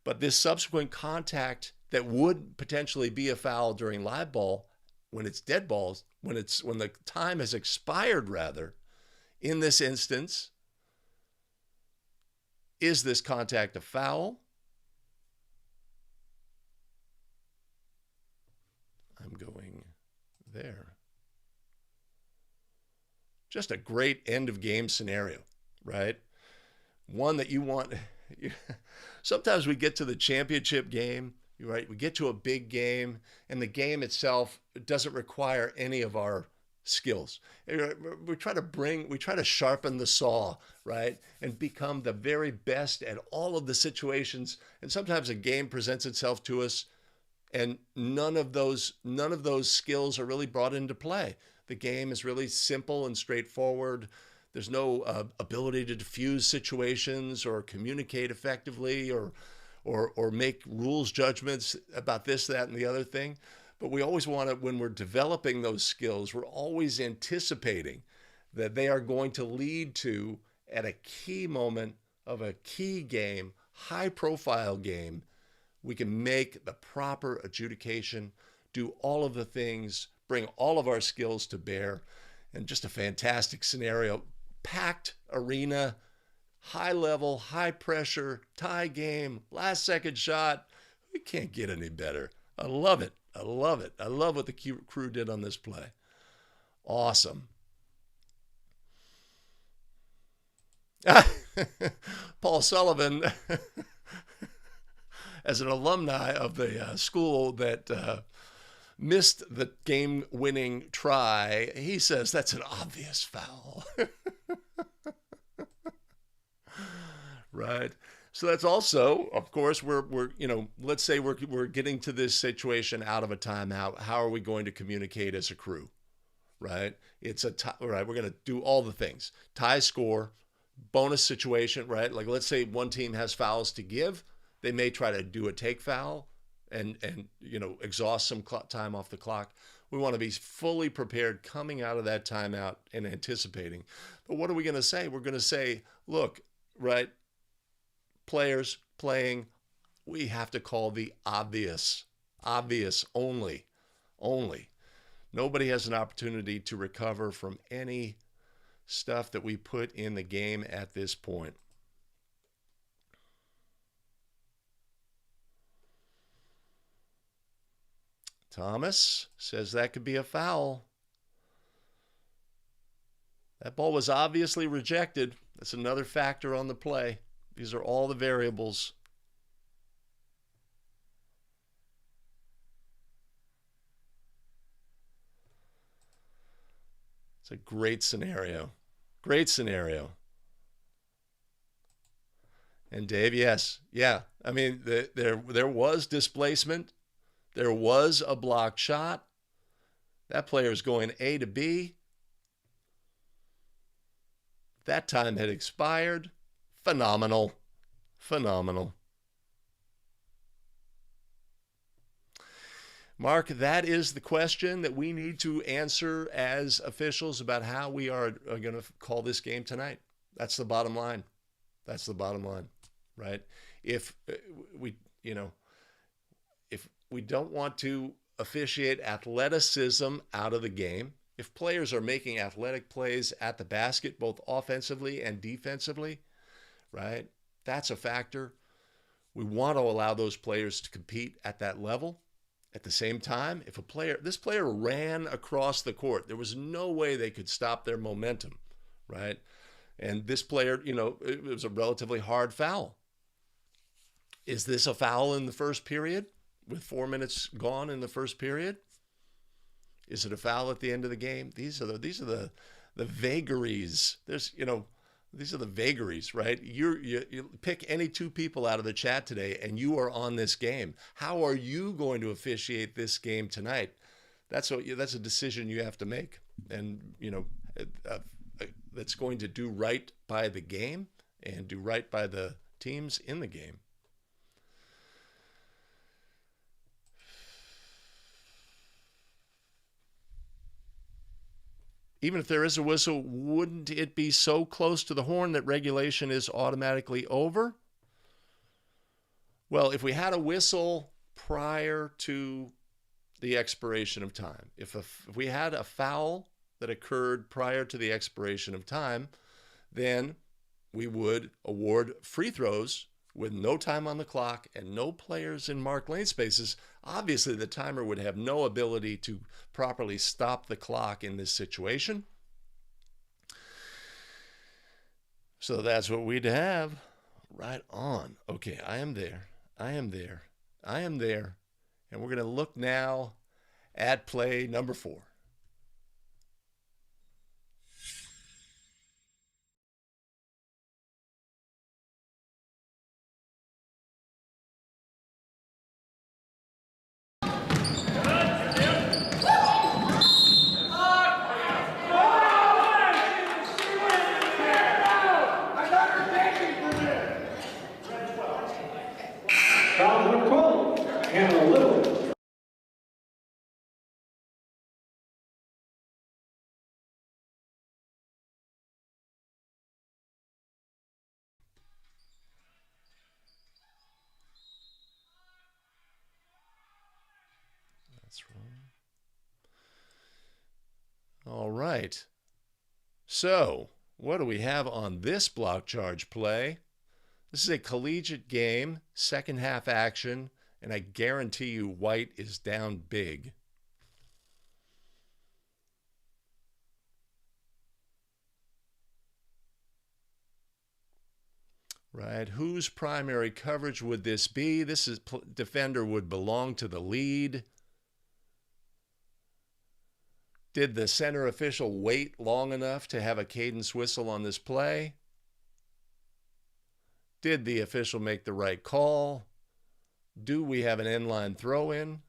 but this subsequent contact that would potentially be a foul during live ball, when it's dead balls, when the time has expired, rather, in this instance, is this contact a foul? I'm going there. Just a great end of game scenario, right? One that you want. Sometimes we get to the championship game, right? We get to a big game, and the game itself doesn't require any of our skills. We try to sharpen the saw, right? And become the very best at all of the situations. And sometimes a game presents itself to us, and none of those skills are really brought into play. The game is really simple and straightforward. There's no ability to diffuse situations or communicate effectively or make rules judgments about this, that, and the other thing. But we always want to, when we're developing those skills, we're always anticipating that they are going to lead to, at a key moment of a key game, high-profile game, we can make the proper adjudication, do all of the things, bring all of our skills to bear, and just a fantastic scenario. Packed arena, high level, high pressure, tie game, last second shot. We can't get any better. I love it. I love it. I love what the crew did on this play. Awesome. Paul Sullivan, as an alumni of the school that missed the game-winning try, he says that's an obvious foul. Right. So that's also, of course, we're let's say we're getting to this situation out of a timeout. How are we going to communicate as a crew? Right. It's right. We're going to do all the things. Tie score, bonus situation. Right. Like, let's say one team has fouls to give. They may try to do a take foul and exhaust some time off the clock. We want to be fully prepared coming out of that timeout and anticipating. But what are we going to say? We're going to say, look, right, players playing, we have to call the obvious only. Nobody has an opportunity to recover from any stuff that we put in the game at this point. Thomas says that could be a foul. That ball was obviously rejected. That's another factor on the play. These are all the variables. It's a great scenario. Great scenario. And Dave, yes. Yeah. I mean, there was displacement. There was a blocked shot. That player is going A to B. That time had expired. Phenomenal. Mark, that is the question that we need to answer as officials about how we are going to call this game tonight. That's the bottom line. Right? If we don't want to officiate athleticism out of the game, if players are making athletic plays at the basket, both offensively and defensively, right, that's a factor. We want to allow those players to compete at that level. At the same time, if this player ran across the court, there was no way they could stop their momentum, right? And this player, it was a relatively hard foul. Is this a foul in the first period with 4 minutes gone in the first period? Is it a foul at the end of the game? These are the vagaries. These are the vagaries, right? You pick any two people out of the chat today, and you are on this game. How are you going to officiate this game tonight? That's a decision you have to make, and that's going to do right by the game and do right by the teams in the game. even if there is a whistle, wouldn't it be so close to the horn that regulation is automatically over? Well, if we had a whistle prior to the expiration of time, if we had a foul that occurred prior to the expiration of time, then we would award free throws with no time on the clock and no players in marked lane spaces. Obviously, the timer would have no ability to properly stop the clock in this situation. So that's what we'd have. Right on. Okay, I am there. I am there. I am there. And we're going to look now at play number 4. And a little. That's wrong. All right. So, what do we have on this block charge play? This is a collegiate game, second half action, and I guarantee you white is down big. Right, whose primary coverage would this be? This is defender would belong to the lead. Did the center official wait long enough to have a cadence whistle on this play? Did the official make the right call? Do we have an end-line throw-in?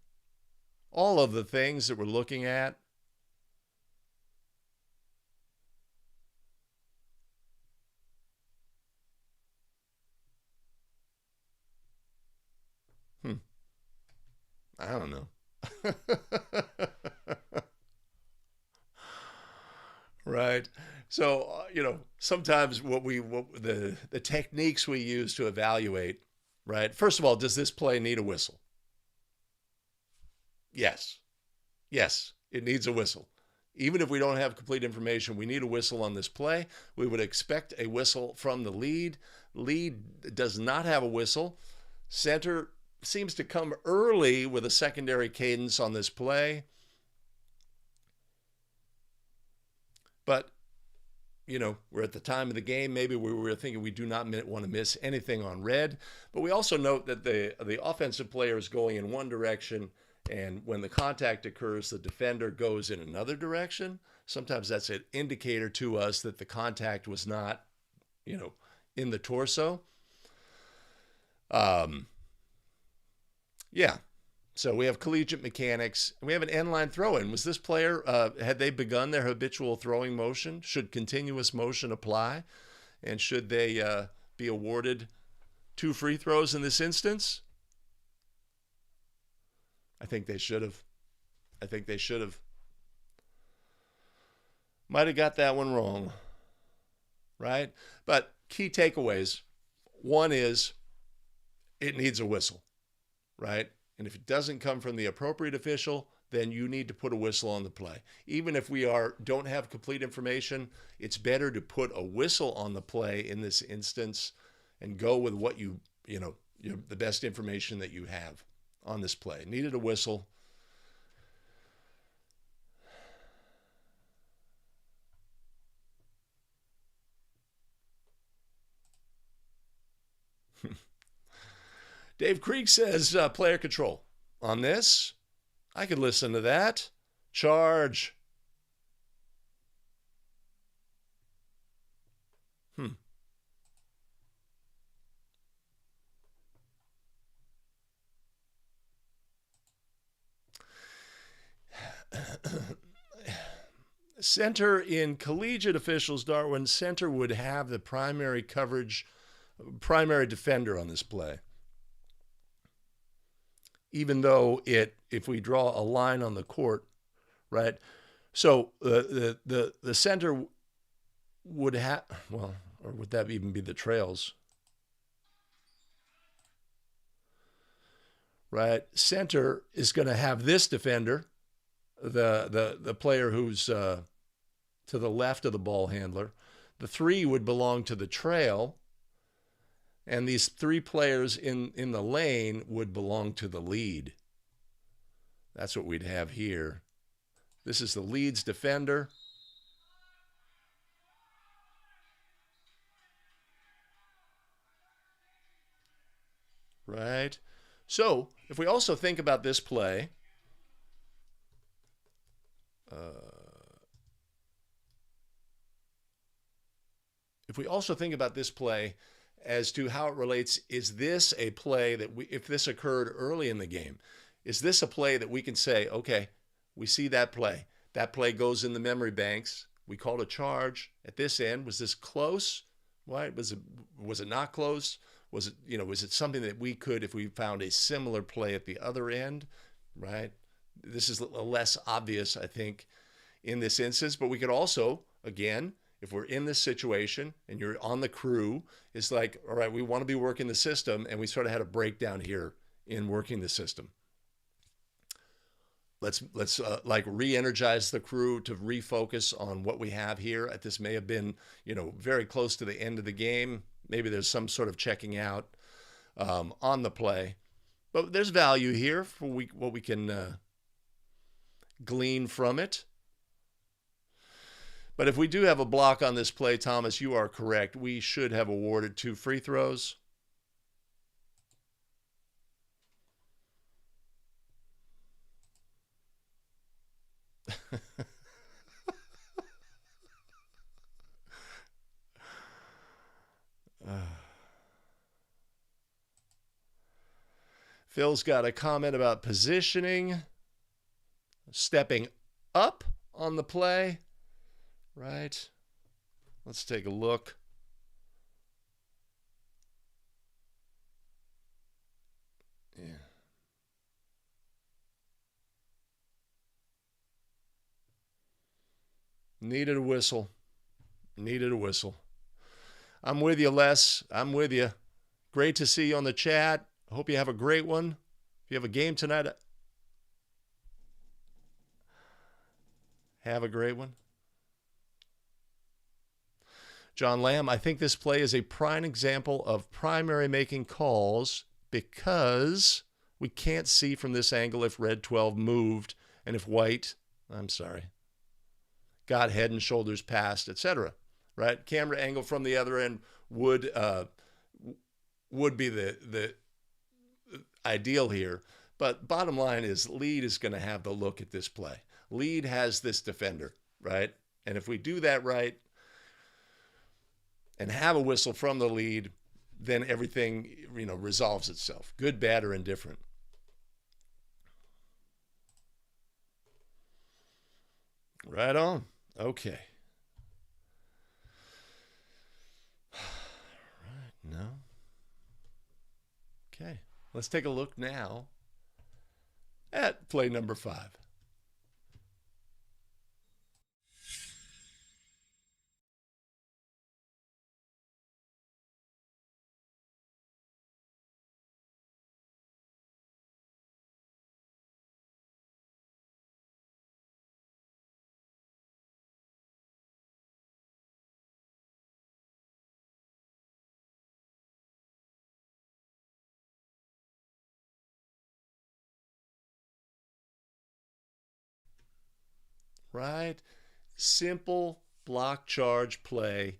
All of the things that we're looking at. I don't know. Right. So, sometimes the techniques we use to evaluate, right? First of all, does this play need a whistle? Yes. Yes, it needs a whistle. Even if we don't have complete information, we need a whistle on this play. We would expect a whistle from the lead. Lead does not have a whistle. Center seems to come early with a secondary cadence on this play. But, we're at the time of the game. Maybe we were thinking we do not want to miss anything on red. But we also note that the offensive player is going in one direction, and when the contact occurs, the defender goes in another direction. Sometimes that's an indicator to us that the contact was not, in the torso. Yeah. So we have collegiate mechanics. We have an end-line throw-in. Was this player, had they begun their habitual throwing motion? Should continuous motion apply? And should they be awarded 2 free throws in this instance? I think they should have. Might have got that one wrong, right? But key takeaways. One is it needs a whistle, right? And if it doesn't come from the appropriate official, then you need to put a whistle on the play. Even if we don't have complete information, it's better to put a whistle on the play in this instance and go with what the best information that you have on this play. Needed a whistle. Dave Krieg says player control. On this, I could listen to that. Charge. Center in collegiate officials, Darwin, center would have the primary coverage, primary defender on this play. Even though if we draw a line on the court, right? So the center would have, well, or would that even be the trails? Right? Center is going to have this defender, the player who's to the left of the ball handler. The 3 would belong to the trail, and these 3 players in the lane would belong to the lead. That's what we'd have here. This is the lead's defender. Right? So if we also think about this play, as to how it relates, is this a play that if this occurred early in the game, is this a play that we can say, okay, we see that play goes in the memory banks, we called a charge at this end, was this close? Right? Was it not close? Was it something that we could, if we found a similar play at the other end, right? This is less obvious, I think, in this instance, but we could also, again, if we're in this situation and you're on the crew, it's like, all right, we want to be working the system, and we sort of had a breakdown here in working the system. Let's like re-energize the crew to refocus on what we have here. This may have been, very close to the end of the game. Maybe there's some sort of checking out on the play, but there's value here for what we can glean from it. But if we do have a block on this play, Thomas, you are correct. We should have awarded 2 free throws. Phil's got a comment about positioning, stepping up on the play. Right? Let's take a look. Yeah. Needed a whistle. Needed a whistle. I'm with you, Les. I'm with you. Great to see you on the chat. I hope you have a great one. If you have a game tonight, have a great one. John Lamb, I think this play is a prime example of primary making calls because we can't see from this angle if red 12 moved and if white, got head and shoulders past, etc. Right? Camera angle from the other end would be the ideal here. But bottom line is lead is going to have the look at this play. Lead has this defender, right? And if we do that right and have a whistle from the lead, then everything, resolves itself. Good, bad, or indifferent. Right on. Okay. Right, no. Okay. Let's take a look now at play number 5. Right? Simple block charge play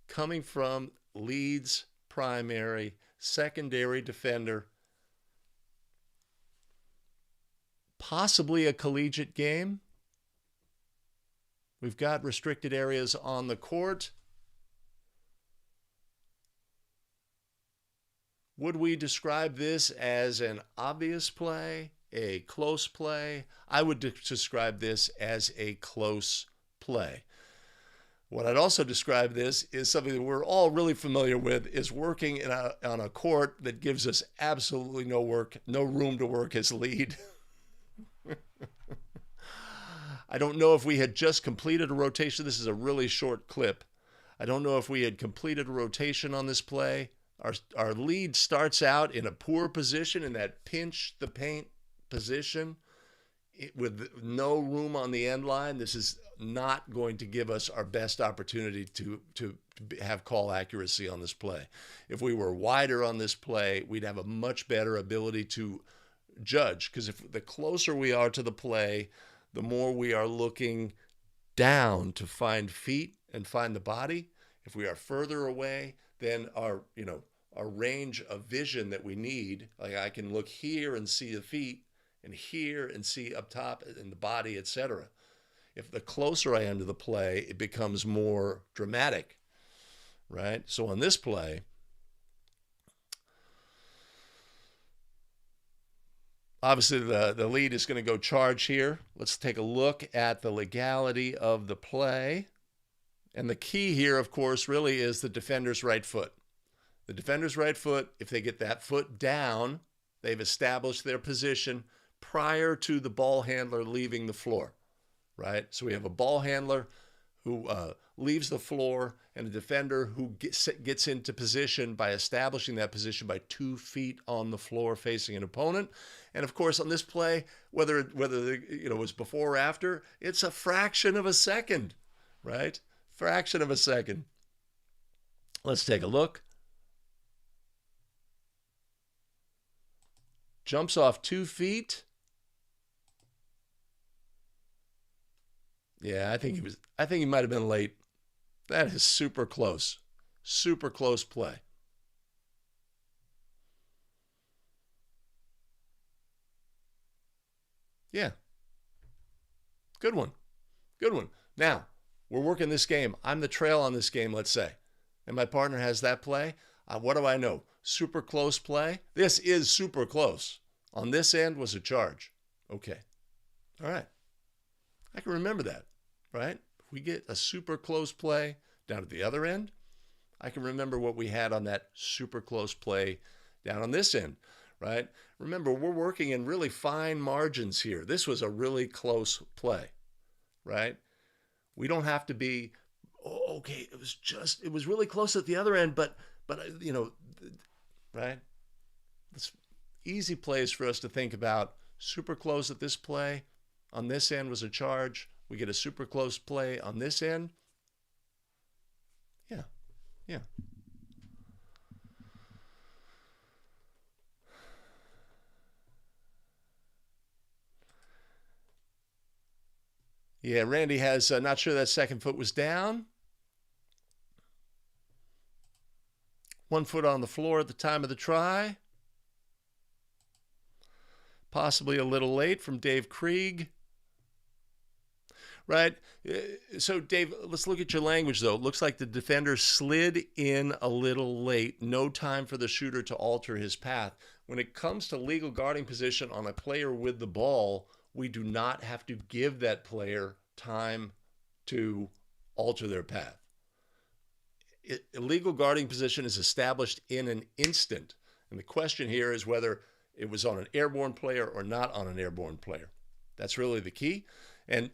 coming from leads primary, secondary defender. Possibly a collegiate game. We've got restricted areas on the court. Would we describe this as an obvious play, a close play? I would describe this as a close play. What I'd also describe this is something that we're all really familiar with, is working on a court that gives us absolutely no room to work as lead. I don't know if we had just completed a rotation. This is a really short clip. I don't know if we had completed a rotation on this play. Our lead starts out in a poor position, in that pinch the paint position, with no room on the end line. This is not going to give us our best opportunity to have call accuracy on this play. If we were wider on this play, we'd have a much better ability to judge, because if the closer we are to the play, the more we are looking down to find feet and find the body. If we are further away, then our range of vision that we need, like I can look here and see the feet, and here and see up top and the body, etc. If the closer I am to the play, it becomes more dramatic, right? So on this play, obviously the lead is going to go charge here. Let's take a look at the legality of the play. And the key here, of course, really is the defender's right foot. The defender's right foot, if they get that foot down, they've established their position prior to the ball handler leaving the floor, right? So we have a ball handler who leaves the floor, and a defender who gets into position by establishing that position by 2 feet on the floor facing an opponent. And of course, on this play, whether it was before or after, it's a fraction of a second, right? Fraction of a second. Let's take a look. Jumps off 2 feet. Yeah, I think he might have been late. That is super close. Super close play. Yeah. Good one. Good one. Now, we're working this game. I'm the trail on this game, let's say. And my partner has that play. What do I know? Super close play. This is super close. On this end was a charge. Okay. All right. I can remember that, right? If we get a super close play down at the other end, I can remember what we had on that super close play down on this end, right? Remember, we're working in really fine margins here. This was a really close play, right? We don't have to be, oh, okay, it was really close at the other end, but right? It's easy plays for us to think about. Super close at this play. On this end was a charge. We get a super close play on this end. Yeah, yeah. Yeah, Randy has, not sure that second foot was down. 1 foot on the floor at the time of the try. Possibly a little late from Dave Krieg. Right? So, Dave, let's look at your language, though. It looks like the defender slid in a little late. No time for the shooter to alter his path. When it comes to legal guarding position on a player with the ball, we do not have to give that player time to alter their path. Illegal guarding position is established in an instant. And the question here is whether it was on an airborne player or not on an airborne player. That's really the key. And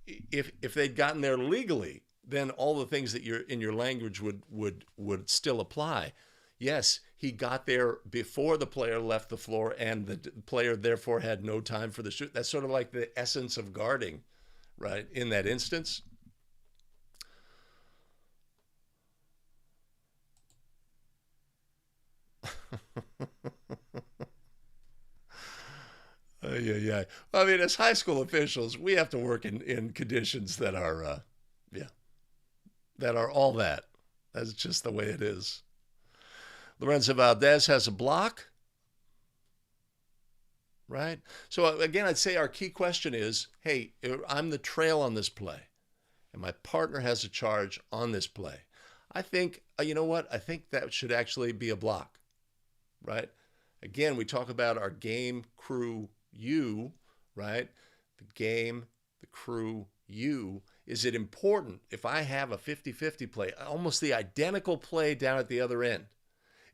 if they'd gotten there legally, then all the things that you're in your language would still apply. Yes, he got there before the player left the floor, and the player therefore had no time for the shoot. That's sort of like the essence of guarding, right? In that instance. Yeah. I mean, as high school officials, we have to work in conditions that are, that are all that. That's just the way it is. Lorenzo Valdez has a block, right? So again, I'd say our key question is, hey, I'm the trail on this play, and my partner has a charge on this play. I think, you know what? I think that should actually be a block, right? Again, we talk about our game, crew, you, right? The game, the crew, you. Is it important if I have a 50-50 play, almost the identical play down at the other end?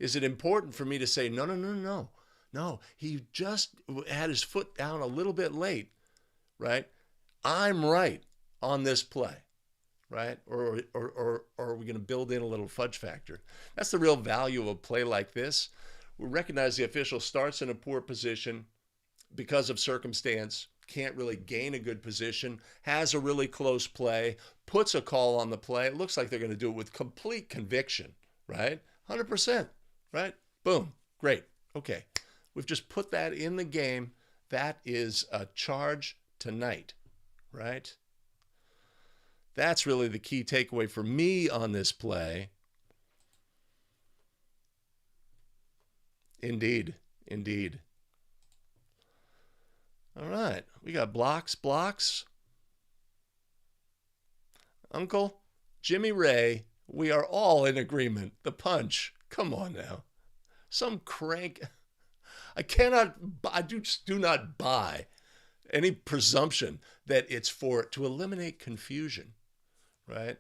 Is it important for me to say, no, he just had his foot down a little bit late, right? I'm right on this play, right? Or are we going to build in a little fudge factor? That's the real value of a play like this. We recognize the official starts in a poor position because of circumstance, can't really gain a good position, has a really close play, puts a call on the play. It looks like they're going to do it with complete conviction, right? 100%, right? Boom. Great. Okay. We've just put that in the game. That is a charge tonight, right? That's really the key takeaway for me on this play. Indeed. Indeed. All right. We got blocks. Uncle, Jimmy Ray, we are all in agreement. The punch. Come on now. Some crank. I do not buy any presumption that it's to eliminate confusion, right?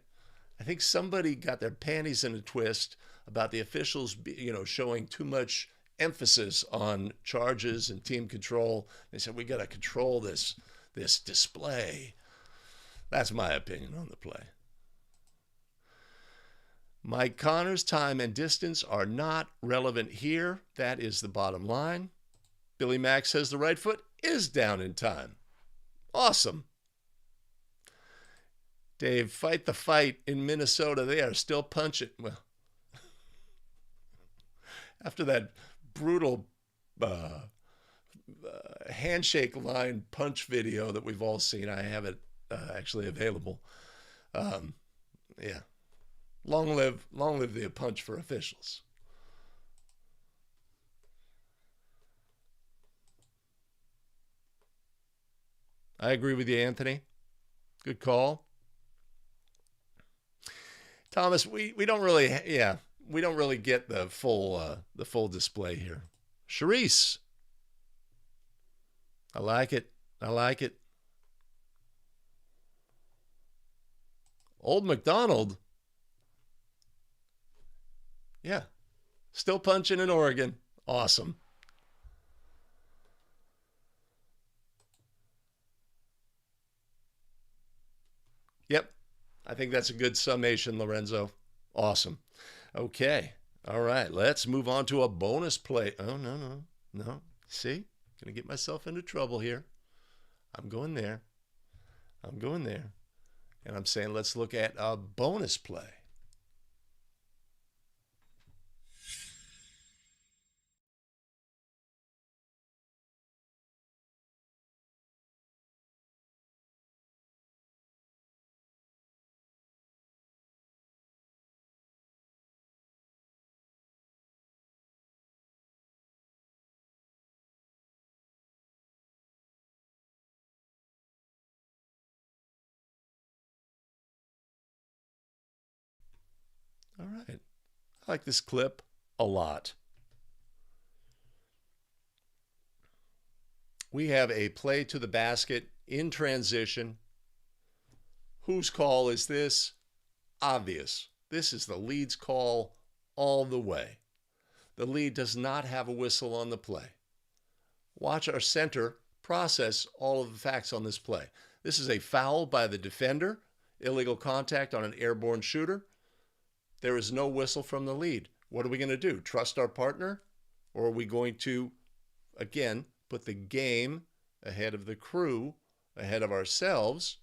I think somebody got their panties in a twist about the officials, showing too much emphasis on charges and team control. They said, we got to control this display. That's my opinion on the play. Mike Connor's time and distance are not relevant here. That is the bottom line. Billy Mack says the right foot is down in time. Awesome. Dave, fight the fight in Minnesota. They are still punching. Well, after that brutal handshake line punch video that we've all seen, I have it actually available. Yeah. Long live the punch for officials. I agree with you, Anthony. Good call. Thomas, we don't really get the full display here. Charisse, I like it. Old McDonald, yeah, still punching in Oregon. Awesome. Yep. I think that's a good summation, Lorenzo. Awesome. Okay. All right. Let's move on to a bonus play. Oh, no. See? Going to get myself into trouble here. I'm going there. And I'm saying let's look at a bonus play. All right. I like this clip a lot. We have a play to the basket in transition. Whose call is this? Obvious. This is the lead's call all the way. The lead does not have a whistle on the play. Watch our center process all of the facts on this play. This is a foul by the defender, illegal contact on an airborne shooter. There is no whistle from the lead. What are we going to do? Trust our partner? Or are we going to, again, put the game ahead of the crew, ahead of ourselves,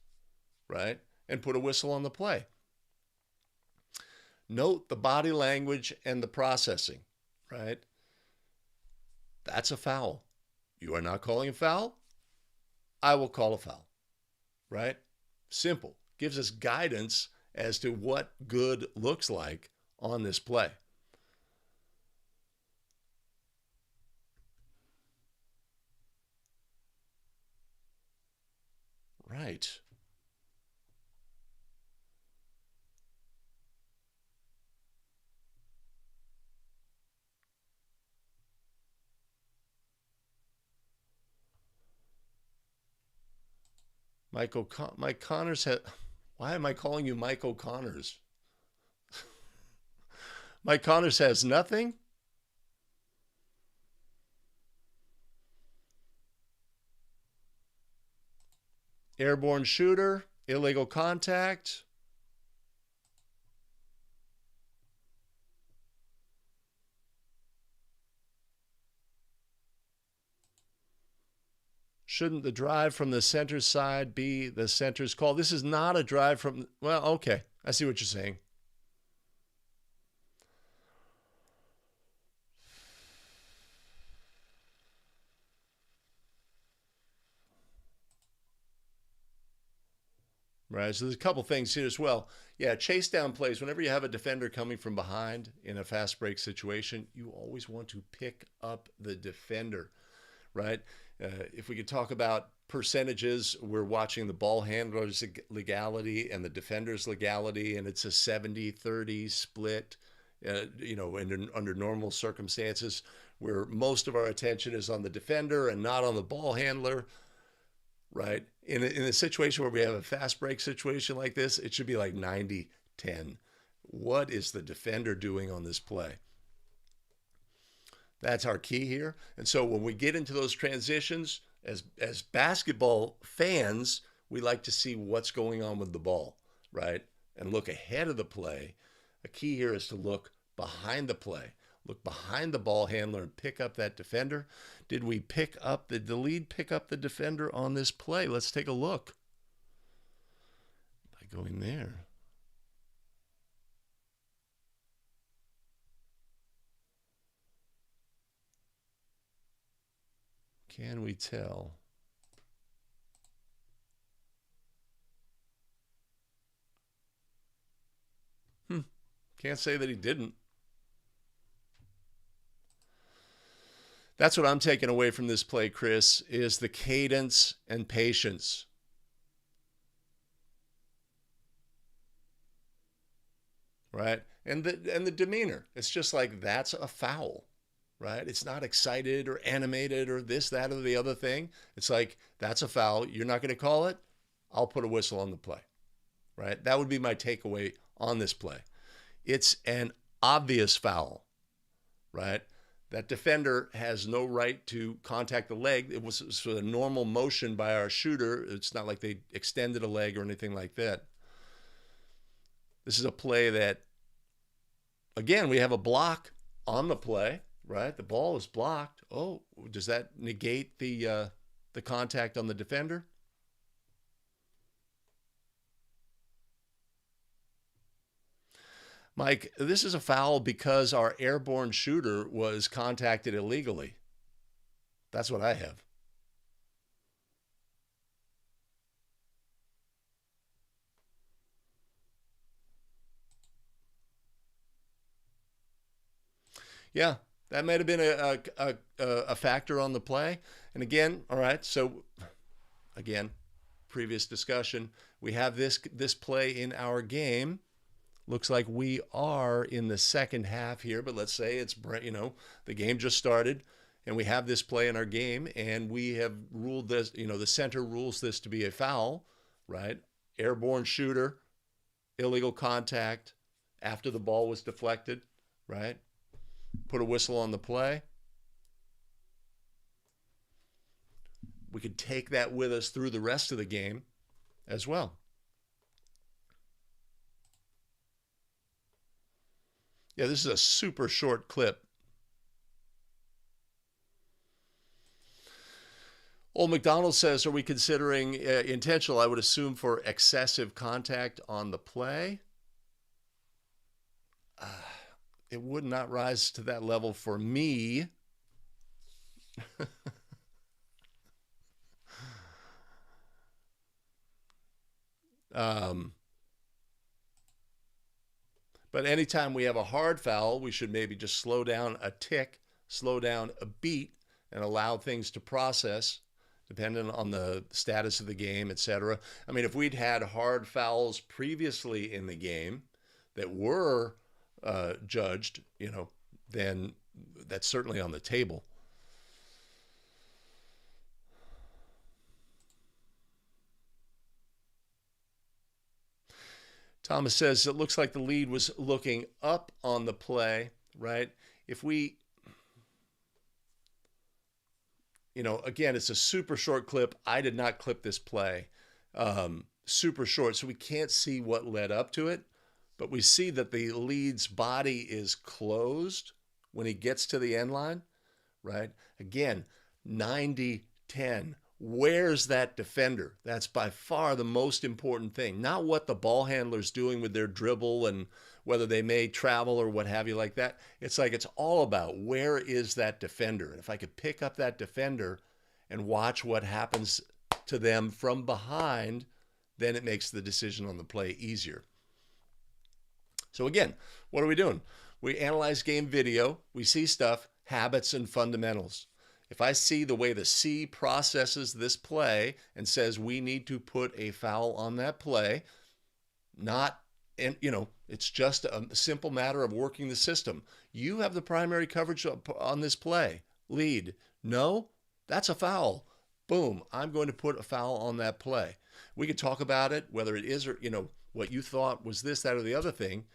right? And put a whistle on the play. Note the body language and the processing, right? That's a foul. You are not calling a foul? I will call a foul, right? Simple. Gives us guidance as to what good looks like on this play. Right. Mike Connors had... Why am I calling you Mike O'Connors? Mike Connors has nothing? Airborne shooter, illegal contact. Shouldn't the drive from the center side be the center's call? This is not a drive from, well, okay. I see what you're saying. Right, so there's a couple things here as well. Yeah, chase down plays. Whenever you have a defender coming from behind in a fast break situation, you always want to pick up the defender, right? If we could talk about percentages, we're watching the ball handler's legality and the defender's legality, and it's a 70-30 split, under normal circumstances, where most of our attention is on the defender and not on the ball handler. Right? In a situation where we have a fast break situation like this, it should be like 90-10. What is the defender doing on this play? That's our key here. And so when we get into those transitions, as basketball fans, we like to see what's going on with the ball, right? And look ahead of the play. A key here is to look behind the play. Look behind the ball handler and pick up that defender. Did we pick up the lead, pick up the defender on this play? Let's take a look. By going there. Can we tell? Can't say that he didn't. That's what I'm taking away from this play, Chris, is the cadence and patience. Right? And the demeanor. It's just like, that's a foul, right? It's not excited or animated or this, that, or the other thing. It's like, that's a foul. You're not going to call it? I'll put a whistle on the play, right? That would be my takeaway on this play. It's an obvious foul, right? That defender has no right to contact the leg. It was sort of a normal motion by our shooter. It's not like they extended a leg or anything like that. This is a play that, again, we have a block on the play, right? The ball is blocked. Oh, does that negate the contact on the defender? Mike, this is a foul because our airborne shooter was contacted illegally. That's what I have. Yeah, that might have been a factor on the play. And again, all right, so again, previous discussion, we have this play in our game. Looks like we are in the second half here, but let's say it's, the game just started and we have this play in our game and we have ruled this, the center rules this to be a foul, right? Airborne shooter, illegal contact after the ball was deflected, right? Put a whistle on the play. We could take that with us through the rest of the game as well. Yeah, this is a super short clip. Old McDonald says, are we considering intentional, I would assume, for excessive contact on the play? It would not rise to that level for me. But anytime we have a hard foul, we should maybe just slow down a tick, slow down a beat, and allow things to process, depending on the status of the game, etc. I mean, if we'd had hard fouls previously in the game that were judged, then that's certainly on the table. Thomas says it looks like the lead was looking up on the play, right? If we, again, it's a super short clip. I did not clip this play. super short, so we can't see what led up to it, but we see that the lead's body is closed when he gets to the end line, right? Again, 90-10. Where's that defender? That's by far the most important thing. Not what the ball handler's doing with their dribble and whether they may travel or what have you like that. It's like it's all about where is that defender? And if I could pick up that defender and watch what happens to them from behind, then it makes the decision on the play easier. So again, what are we doing? We analyze game video, we see stuff, habits and fundamentals. If I see the way the C processes this play and says we need to put a foul on that play, and it's just a simple matter of working the system. You have the primary coverage on this play. Lead. No, that's a foul. Boom, I'm going to put a foul on that play. We could talk about it, whether it is or, what you thought was this, that, or the other thing,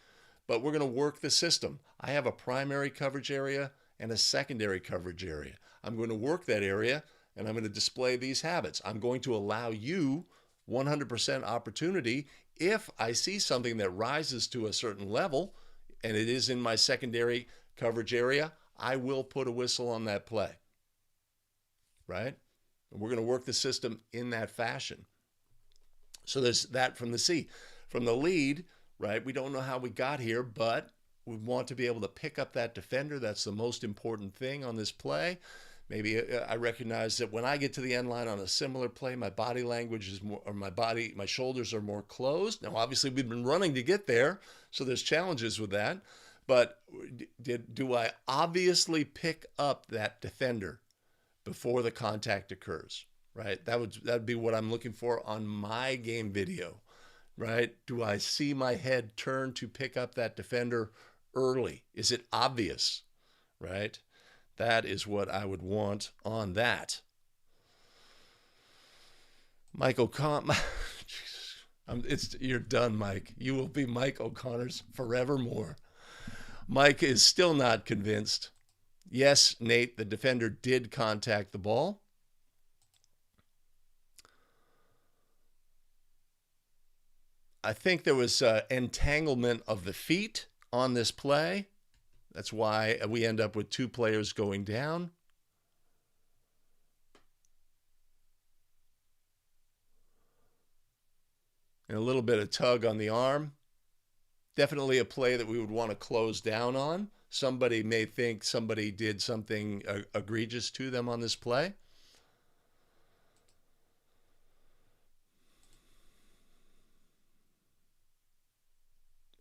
but we're going to work the system. I have a primary coverage area and a secondary coverage area. I'm going to work that area and I'm going to display these habits. I'm going to allow you 100% opportunity. If I see something that rises to a certain level and it is in my secondary coverage area, I will put a whistle on that play, right? And we're going to work the system in that fashion. So there's that from the C. From the lead, right, we don't know how we got here, but we want to be able to pick up that defender. That's the most important thing on this play. Maybe I recognize that when I get to the end line on a similar play, my body language is more, or my shoulders are more closed. Now, obviously, we've been running to get there, so there's challenges with that. But do I obviously pick up that defender before the contact occurs, right? That'd be what I'm looking for on my game video, right? Do I see my head turn to pick up that defender early? Is it obvious, right? That is what I would want on that. Mike O'Connor, you're done, Mike. You will be Mike O'Connor's forevermore. Mike is still not convinced. Yes, Nate, the defender did contact the ball. I think there was entanglement of the feet on this play. That's why we end up with two players going down. And a little bit of tug on the arm. Definitely a play that we would want to close down on. Somebody may think somebody did something egregious to them on this play.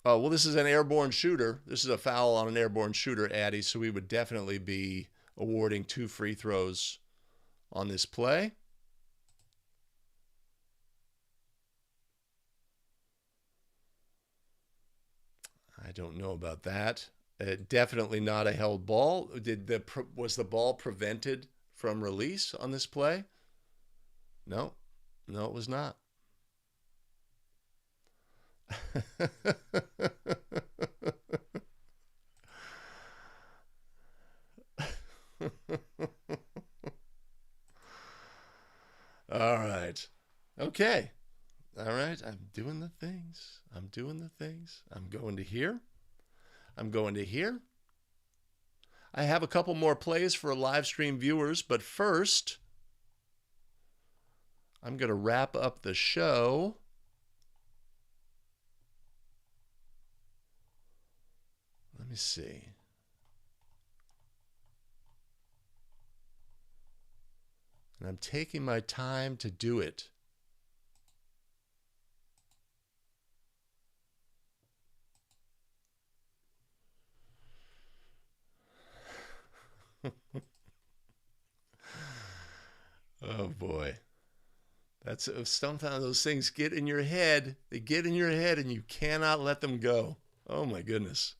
Oh, well, this is an airborne shooter. This is a foul on an airborne shooter, Addy, so we would definitely be awarding 2 free throws on this play. I don't know about that. Definitely not a held ball. Was the ball prevented from release on this play? No, it was not. All right. Okay. All right. I'm doing the things. I'm going to here. I'm going to here. I have a couple more plays for live stream viewers, but first, I'm going to wrap up the show. Let me see. And I'm taking my time to do it. Oh boy. That's sometimes those things get in your head. They get in your head and you cannot let them go. Oh my goodness.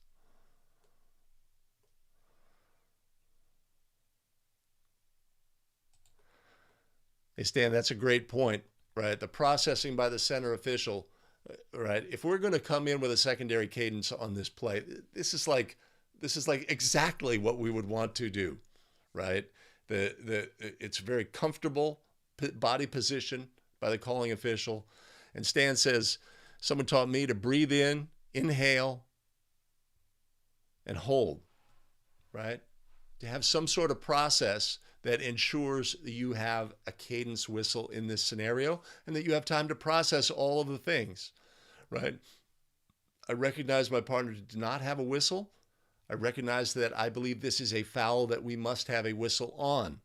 Hey Stan, that's a great point, right? The processing by the center official, right? If we're going to come in with a secondary cadence on this play, this is like exactly what we would want to do, right? It's very comfortable body position by the calling official. And Stan says, someone taught me to breathe in, inhale, and hold, right? To have some sort of process that ensures that you have a cadence whistle in this scenario and that you have time to process all of the things, right? I recognize my partner did not have a whistle. I recognize that I believe this is a foul that we must have a whistle on.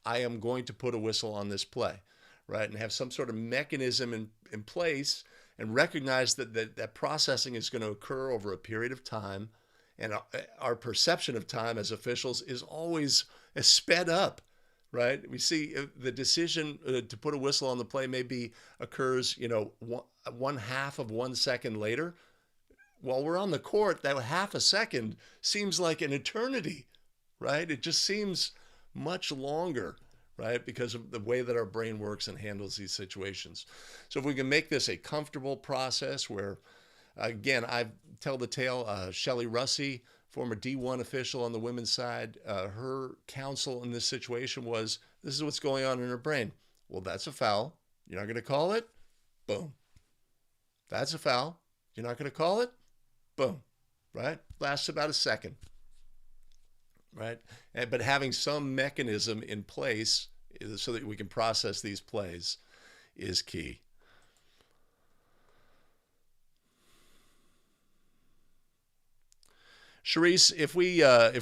I am going to put a whistle on this play, right? And have some sort of mechanism in place and recognize that processing is going to occur over a period of time. And our perception of time as officials is always sped up, right? We see the decision to put a whistle on the play maybe occurs, one half of 1 second later. While we're on the court, that half a second seems like an eternity, right? It just seems much longer, right? Because of the way that our brain works and handles these situations. So if we can make this a comfortable process where, again, I tell the tale, Shelley Russey, former D1 official on the women's side, her counsel in this situation was, this is what's going on in her brain. Well, that's a foul. You're not going to call it? Boom. That's a foul. You're not going to call it? Boom. Right? Lasts about a second. Right? But having some mechanism in place so that we can process these plays is key. Charisse, if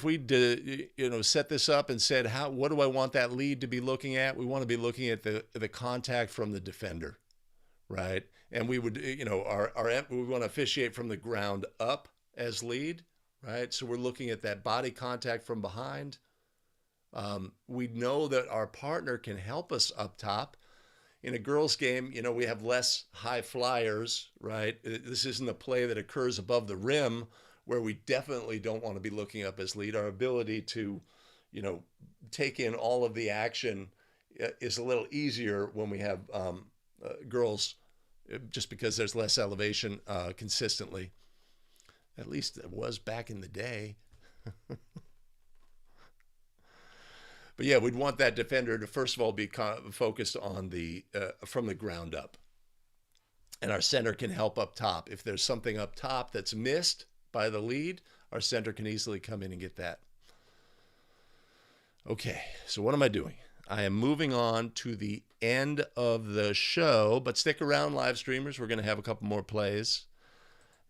we did, set this up and said, what do I want that lead to be looking at? We want to be looking at the contact from the defender, right? And we would, we want to officiate from the ground up as lead, right? So we're looking at that body contact from behind. We know that our partner can help us up top. In a girls' game, we have less high flyers, right? This isn't a play that occurs above the rim, where we definitely don't want to be looking up as lead. Our ability to, take in all of the action is a little easier when we have girls, just because there's less elevation consistently. At least it was back in the day. But yeah, we'd want that defender to first of all be focused on the from the ground up. And our center can help up top. If there's something up top that's missed by the lead, our center can easily come in and get that. Okay, so what am I doing? I am moving on to the end of the show, but stick around, live streamers. We're going to have a couple more plays.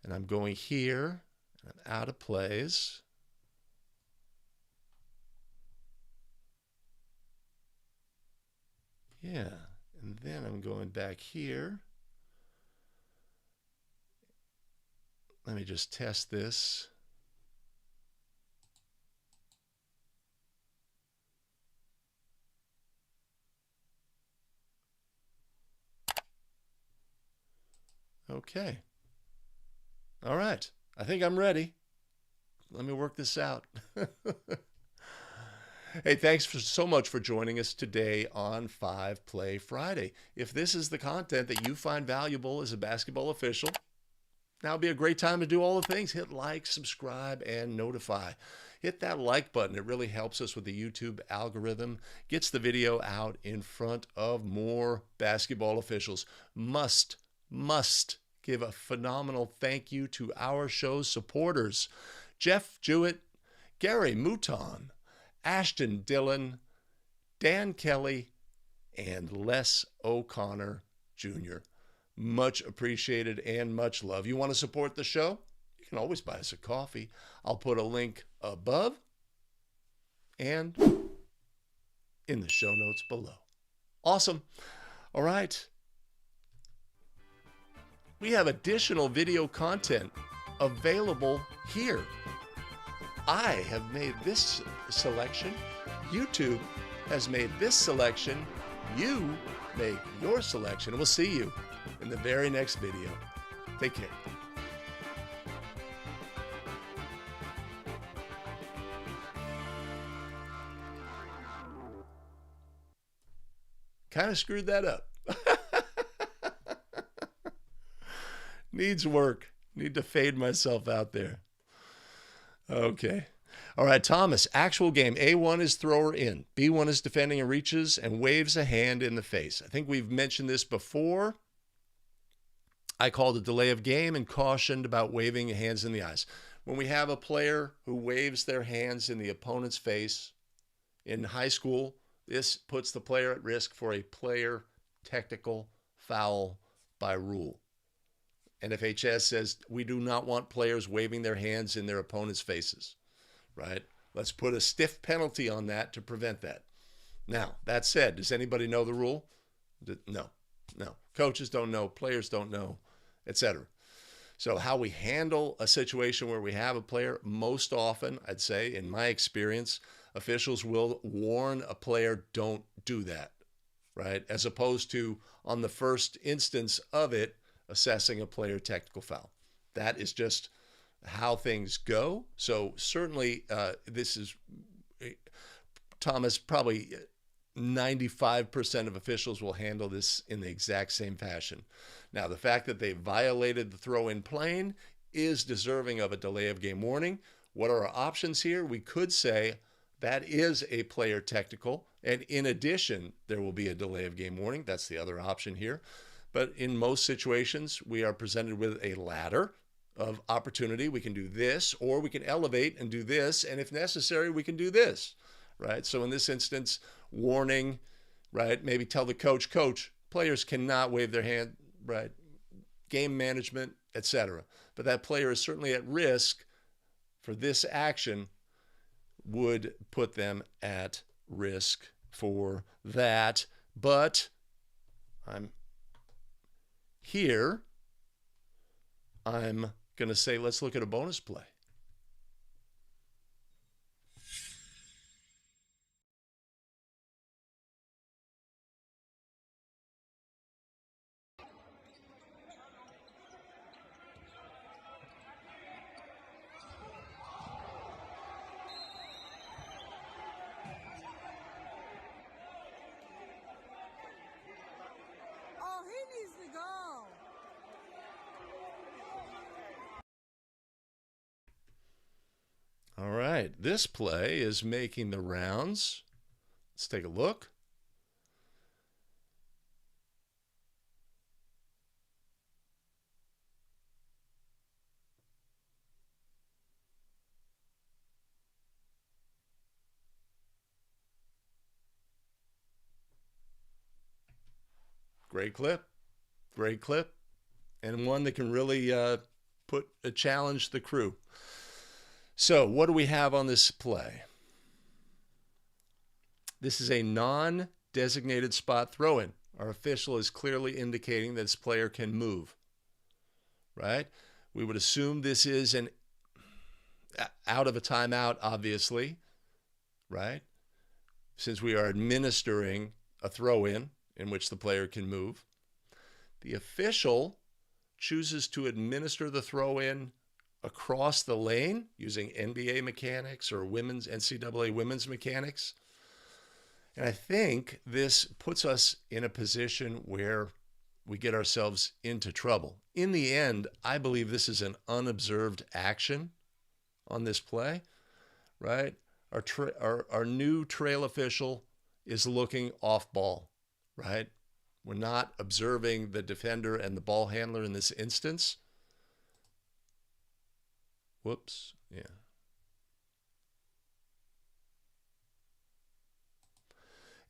And I'm going here, and I'm out of plays. Yeah, and then I'm going back here. Let me just test this. Okay. All right. I think I'm ready. Let me work this out. Hey, thanks so much for joining us today on 5 Play Friday. If this is the content that you find valuable as a basketball official, now would be a great time to do all the things. Hit like, subscribe, and notify. Hit that like button. It really helps us with the YouTube algorithm. Gets the video out in front of more basketball officials. Must give a phenomenal thank you to our show's supporters. Jeff Jewett, Gary Mouton, Ashton Dillon, Dan Kelly, and Les O'Connor Jr. Much appreciated and much love. You want to support the show? You can always buy us a coffee. I'll put a link above and in the show notes below. Awesome. All right. We have additional video content available here. I have made this selection. YouTube has made this selection. You make your selection. We'll see you in the very next video. Take care. Kind of screwed that up. Needs work. Need to fade myself out there. Okay. All right, Thomas, actual game. A1 is thrower in. B1 is defending and reaches and waves a hand in the face. I think we've mentioned this before. I called a delay of game and cautioned about waving hands in the eyes. When we have a player who waves their hands in the opponent's face in high school, this puts the player at risk for a player technical foul by rule. NFHS says we do not want players waving their hands in their opponent's faces, right? Let's put a stiff penalty on that to prevent that. Now, that said, does anybody know the rule? No. Coaches don't know, players don't know, etc. So how we handle a situation where we have a player, most often, I'd say, in my experience, officials will warn a player, don't do that, right? As opposed to, on the first instance of it, assessing a player technical foul. That is just how things go. So certainly this is, Thomas, probably 95% of officials will handle this in the exact same fashion. Now, the fact that they violated the throw-in plane is deserving of a delay of game warning. What are our options here? We could say that is a player technical, and in addition, there will be a delay of game warning. That's the other option here. But in most situations, we are presented with a ladder of opportunity. We can do this, or we can elevate and do this, and if necessary, we can do this, right? So in this instance, warning, right? Maybe tell the coach, players cannot wave their hand, right? Game management, etc. But that player is certainly at risk for this action, would put them at risk for that. But here, I'm going to say, let's look at a bonus play. Oh, he needs to go. All right, this play is making the rounds. Let's take a look. Great clip, and one that can really challenge the crew. So what do we have on this play? This is a non-designated spot throw-in. Our official is clearly indicating that this player can move, right? We would assume this is an out of a timeout, obviously, right? Since we are administering a throw-in in which the player can move. The official chooses to administer the throw-in across the lane using NBA mechanics or NCAA women's mechanics. And I think this puts us in a position where we get ourselves into trouble. In the end, I believe this is an unobserved action on this play, right? Our new trail official is looking off ball, right? We're not observing the defender and the ball handler in this instance. Whoops, yeah.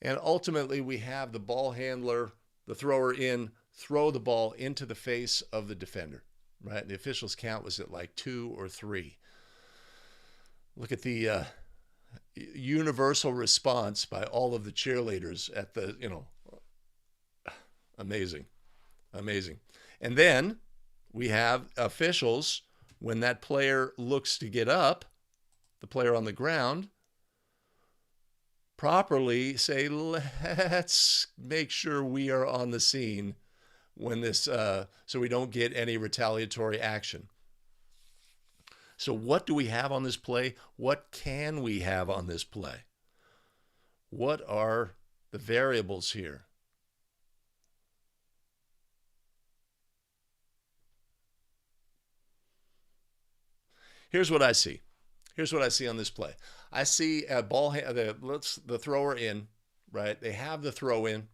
And ultimately, we have the ball handler, the thrower in, throw the ball into the face of the defender, right? The official's count was at like 2 or 3. Look at the universal response by all of the cheerleaders at the, amazing. And then we have officials, when that player looks to get up, the player on the ground, properly say, let's make sure we are on the scene when this, so we don't get any retaliatory action. So what do we have on this play? What can we have on this play? What are the variables here? Here's what I see. Here's what I see on this play. I see a the thrower in, right? They have the throw in.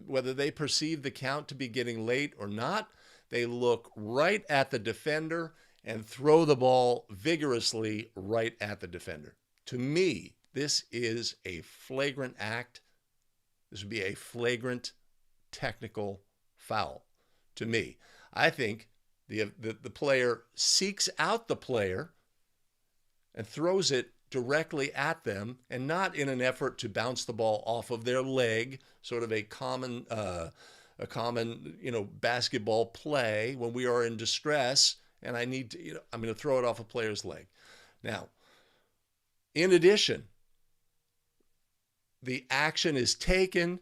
Whether they perceive the count to be getting late or not, they look right at the defender and throw the ball vigorously right at the defender. To me, this is a flagrant act. This would be a flagrant technical foul to me. I think the player seeks out the player and throws it directly at them, and not in an effort to bounce the ball off of their leg, sort of a common basketball play when we are in distress and I need to, I'm going to throw it off a player's leg. Now, in addition, the action is taken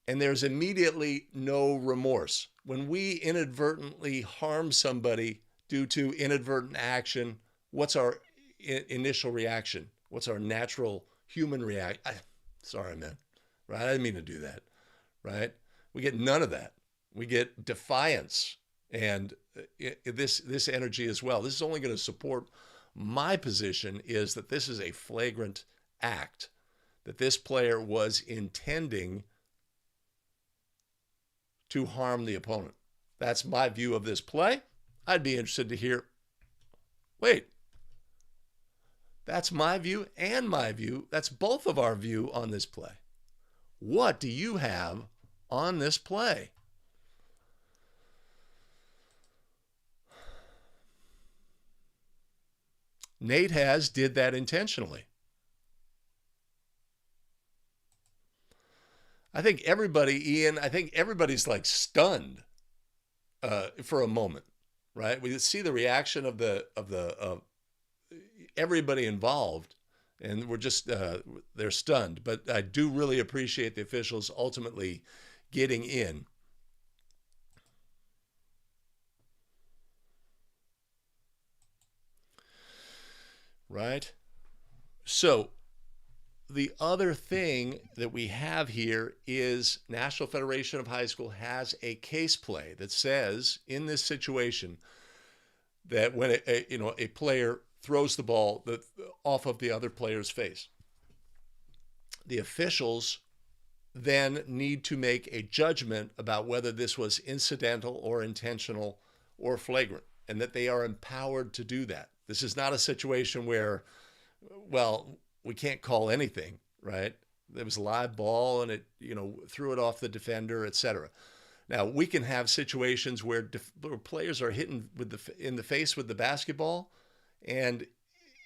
and there's immediately no remorse. When we inadvertently harm somebody due to inadvertent action, what's our initial reaction? What's our natural human reaction? Sorry, man. Right? I didn't mean to do that. Right? We get none of that. We get defiance and this energy as well. This is only going to support my position, is that this is a flagrant act, that this player was intending to harm the opponent. That's my view of this play. I'd be interested to hear, wait, that's my view and my view. That's both of our view on this play. What do you have on this play? Nate did that intentionally. I think everybody's like stunned for a moment, right? We see the reaction of everybody involved, and we're just they're stunned. But I do really appreciate the officials ultimately getting in. Right? So the other thing that we have here is National Federation of High School has a case play that says in this situation that when a player throws the ball off of the other player's face, the officials then need to make a judgment about whether this was incidental or intentional or flagrant, and that they are empowered to do that. This is not a situation where, well, we can't call anything, right? There was a live ball and it, threw it off the defender, etc. Now, we can have situations where players are hitting in the face with the basketball and,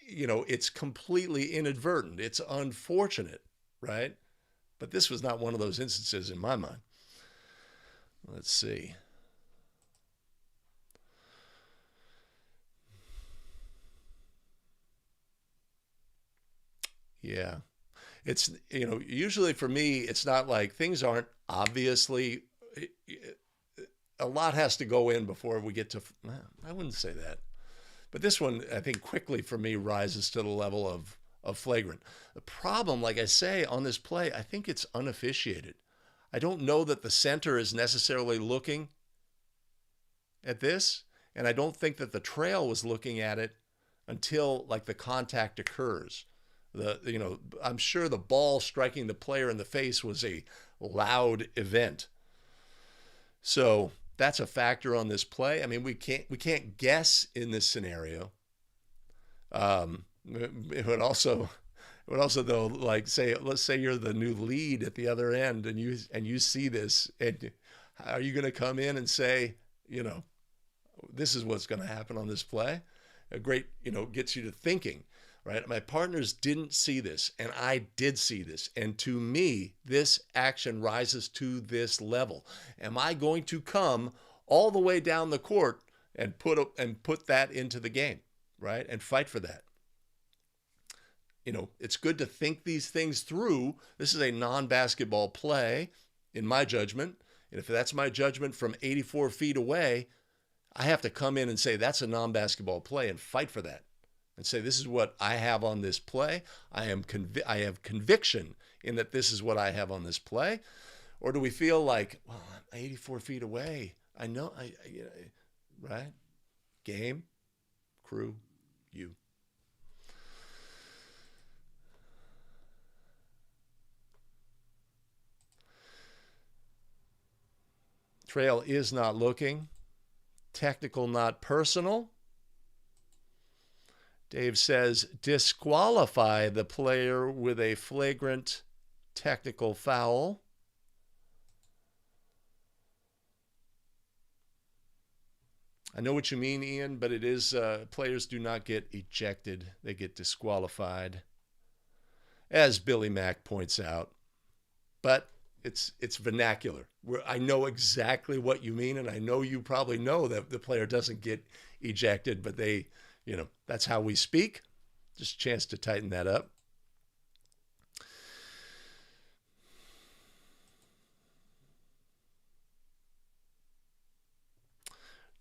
it's completely inadvertent. It's unfortunate, right? But this was not one of those instances in my mind. Let's see. Yeah. It's, usually for me, it's not like things aren't obviously, a lot has to go in before we get to, I wouldn't say that. But this one, I think quickly for me rises to the level of flagrant. The problem, like I say, on this play, I think it's unofficiated. I don't know that the center is necessarily looking at this, and I don't think that the trail was looking at it until like the contact occurs. I'm sure the ball striking the player in the face was a loud event. So that's a factor on this play. I mean, we can't guess in this scenario. It would also though, like let's say you're the new lead at the other end and you see this, and are you going to come in and say, this is what's going to happen on this play? A great, gets you to thinking. Right? My partners didn't see this, and I did see this. And to me, this action rises to this level. Am I going to come all the way down the court and put that into the game, right? And fight for that? It's good to think these things through. This is a non-basketball play, in my judgment. And if that's my judgment from 84 feet away, I have to come in and say that's a non-basketball play and fight for that. And say, this is what I have on this play. I have conviction in that this is what I have on this play. Or do we feel like, well, I'm 84 feet away. I know, right? Game, crew, You. Trail is not looking. Technical, not personal. Dave says disqualify the player with a flagrant technical foul. I know what you mean, Ian, but it is players do not get ejected. They get disqualified, as Billy Mack points out. But it's vernacular. I know exactly what you mean, and I know you probably know that the player doesn't get ejected, but they, that's how we speak. Just a chance to tighten that up.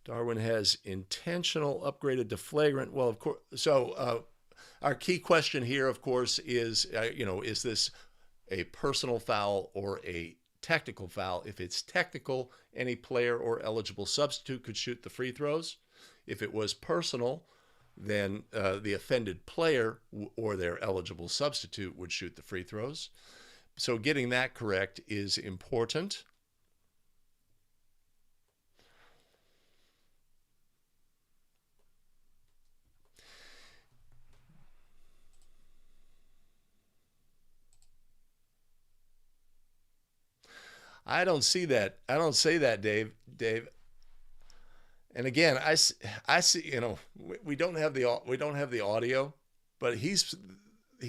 Darwin has intentional upgraded to flagrant. Well, of course. So our key question here, of course, is, is this a personal foul or a technical foul? If it's technical, any player or eligible substitute could shoot the free throws. If it was personal, then the offended player or their eligible substitute would shoot the free throws. So getting that correct is important. I don't see that. I don't say that, Dave. And again, I see. We don't have the audio, but he's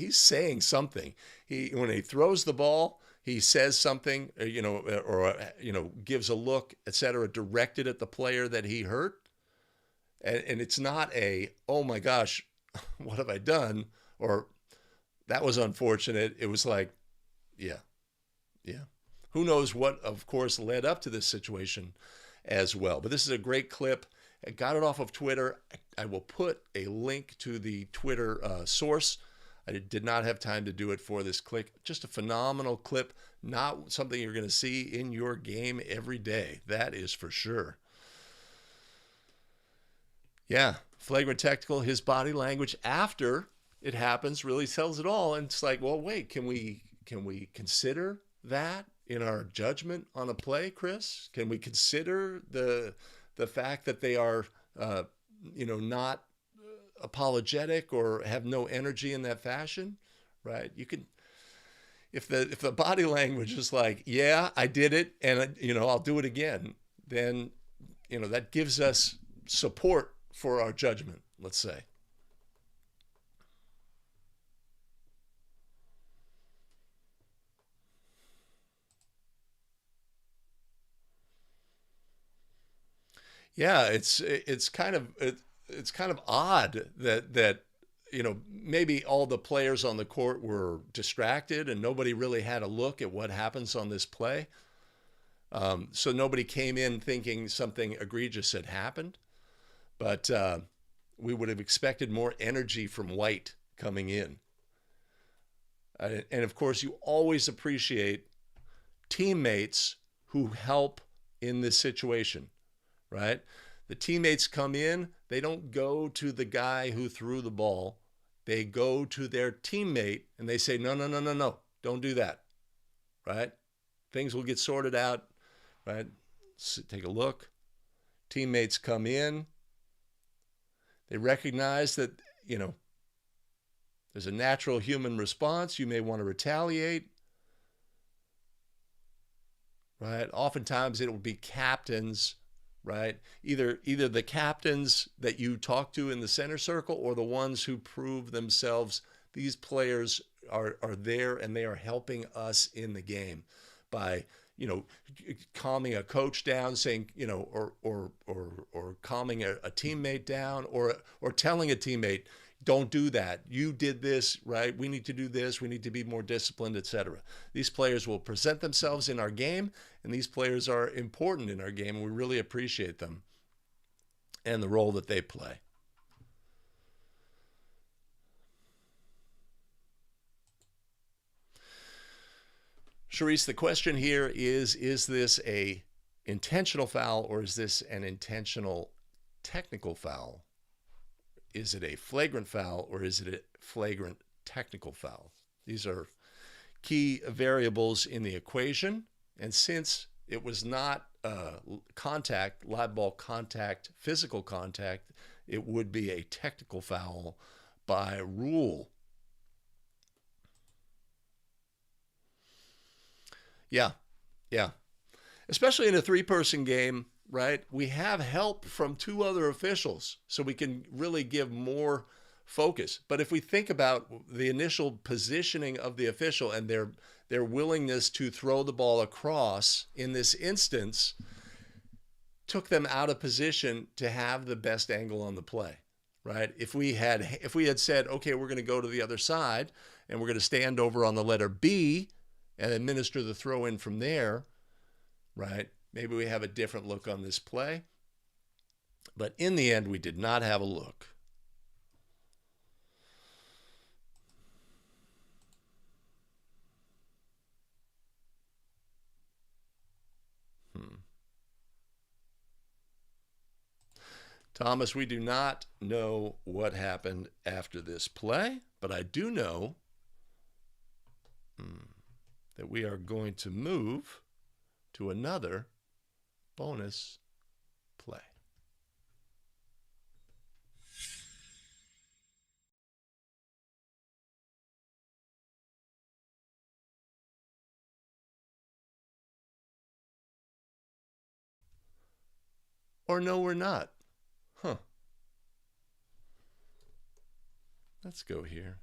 saying something. When he throws the ball, he says something, or gives a look, etc., directed at the player that he hurt, and it's not a, oh my gosh, what have I done, or that was unfortunate. It was like, yeah. Who knows what, of course, led up to this situation as well. But this is a great clip. I got it off of Twitter. I will put a link to the Twitter source. I did not have time to do it for this clip. Just a phenomenal clip. Not something you're going to see in your game every day. That is for sure. Yeah, flagrant technical. His body language after it happens really tells it all. And it's like, well, wait, can we consider that in our judgment on a play, Chris? Can we consider the fact that they are, not apologetic or have no energy in that fashion, right? You can, if the body language is like, yeah, I did it, and I'll do it again, then that gives us support for our judgment, let's say. Yeah, it's kind of odd that maybe all the players on the court were distracted and nobody really had a look at what happens on this play. So nobody came in thinking something egregious had happened, but we would have expected more energy from White coming in. And of course, you always appreciate teammates who help in this situation. Right? The teammates come in, they don't go to the guy who threw the ball. They go to their teammate and they say, no, don't do that. Right? Things will get sorted out. Right? So take a look. Teammates come in. They recognize that, there's a natural human response. You may want to retaliate. Right? Oftentimes it will be captains, right? Either the captains that you talk to in the center circle or the ones who prove themselves. These players are there and they are helping us in the game by, calming a coach down, saying, or calming a teammate down, or telling a teammate, don't do that. You did this, right? We need to do this. We need to be more disciplined, etc. These players will present themselves in our game, and these players are important in our game, and we really appreciate them and the role that they play. Charisse, the question here is this a intentional foul or is this an intentional technical foul? is it a flagrant foul or is it a flagrant technical foul? These are key variables in the equation. And since it was not contact, live ball contact, physical contact, it would be a technical foul by rule. Yeah. Especially in a three-person game, right? We have help from two other officials, so we can really give more focus. But if we think about the initial positioning of the official and their willingness to throw the ball across in this instance, took them out of position to have the best angle on the play, right? If we had said, okay, we're going to go to the other side and we're going to stand over on the letter B and administer the throw in from there, right? Maybe we have a different look on this play. But in the end, we did not have a look. Thomas, we do not know what happened after this play, but I do know that we are going to move to another bonus play. Or no, we're not. Huh. Let's go here.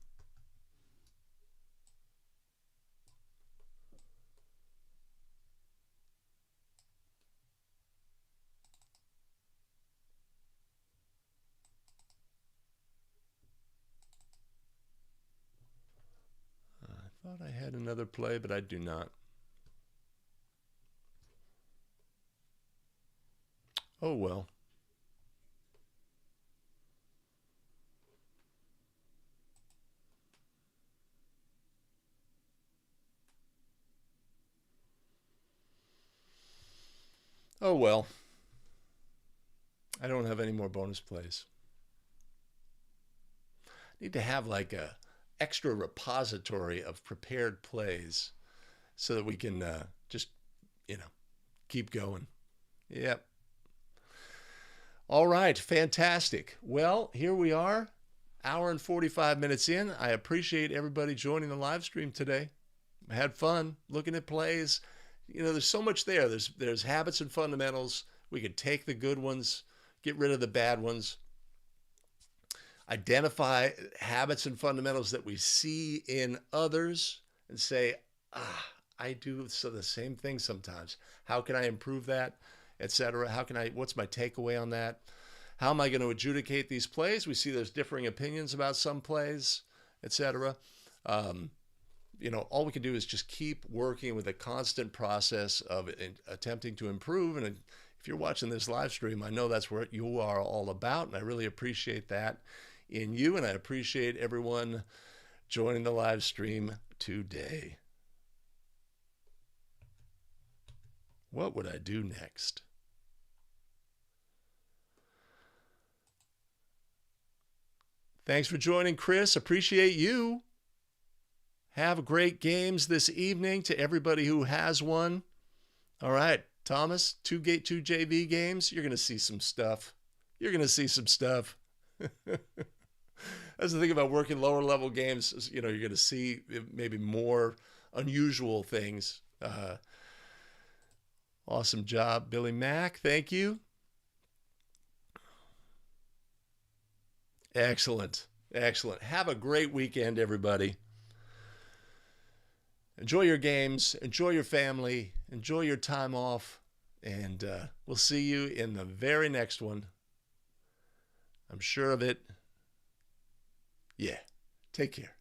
I thought I had another play, but I do not. Oh well. Oh well. I don't have any more bonus plays. I need to have like a extra repository of prepared plays so that we can just, keep going. Yep. All right, fantastic. Well, here we are, hour and 45 minutes in. I appreciate everybody joining the live stream today. I had fun looking at plays. There's so much there. There's habits and fundamentals. We could take the good ones, get rid of the bad ones, identify habits and fundamentals that we see in others and say, I do the same thing sometimes. How can I improve that, etc.? What's my takeaway on that? How am I going to adjudicate these plays? We see there's differing opinions about some plays, etc. All we can do is just keep working with a constant process of attempting to improve. And if you're watching this live stream, I know that's what you are all about. And I really appreciate that in you. And I appreciate everyone joining the live stream today. What would I do next? Thanks for joining, Chris. Appreciate you. Have great games this evening to everybody who has one. All right, Thomas, two JV games. You're going to see some stuff. That's the thing about working lower level games. You're going to see maybe more unusual things. Awesome job, Billy Mack. Thank you. Excellent. Have a great weekend, everybody. Enjoy your games, enjoy your family, enjoy your time off, and we'll see you in the very next one. I'm sure of it. Yeah. Take care.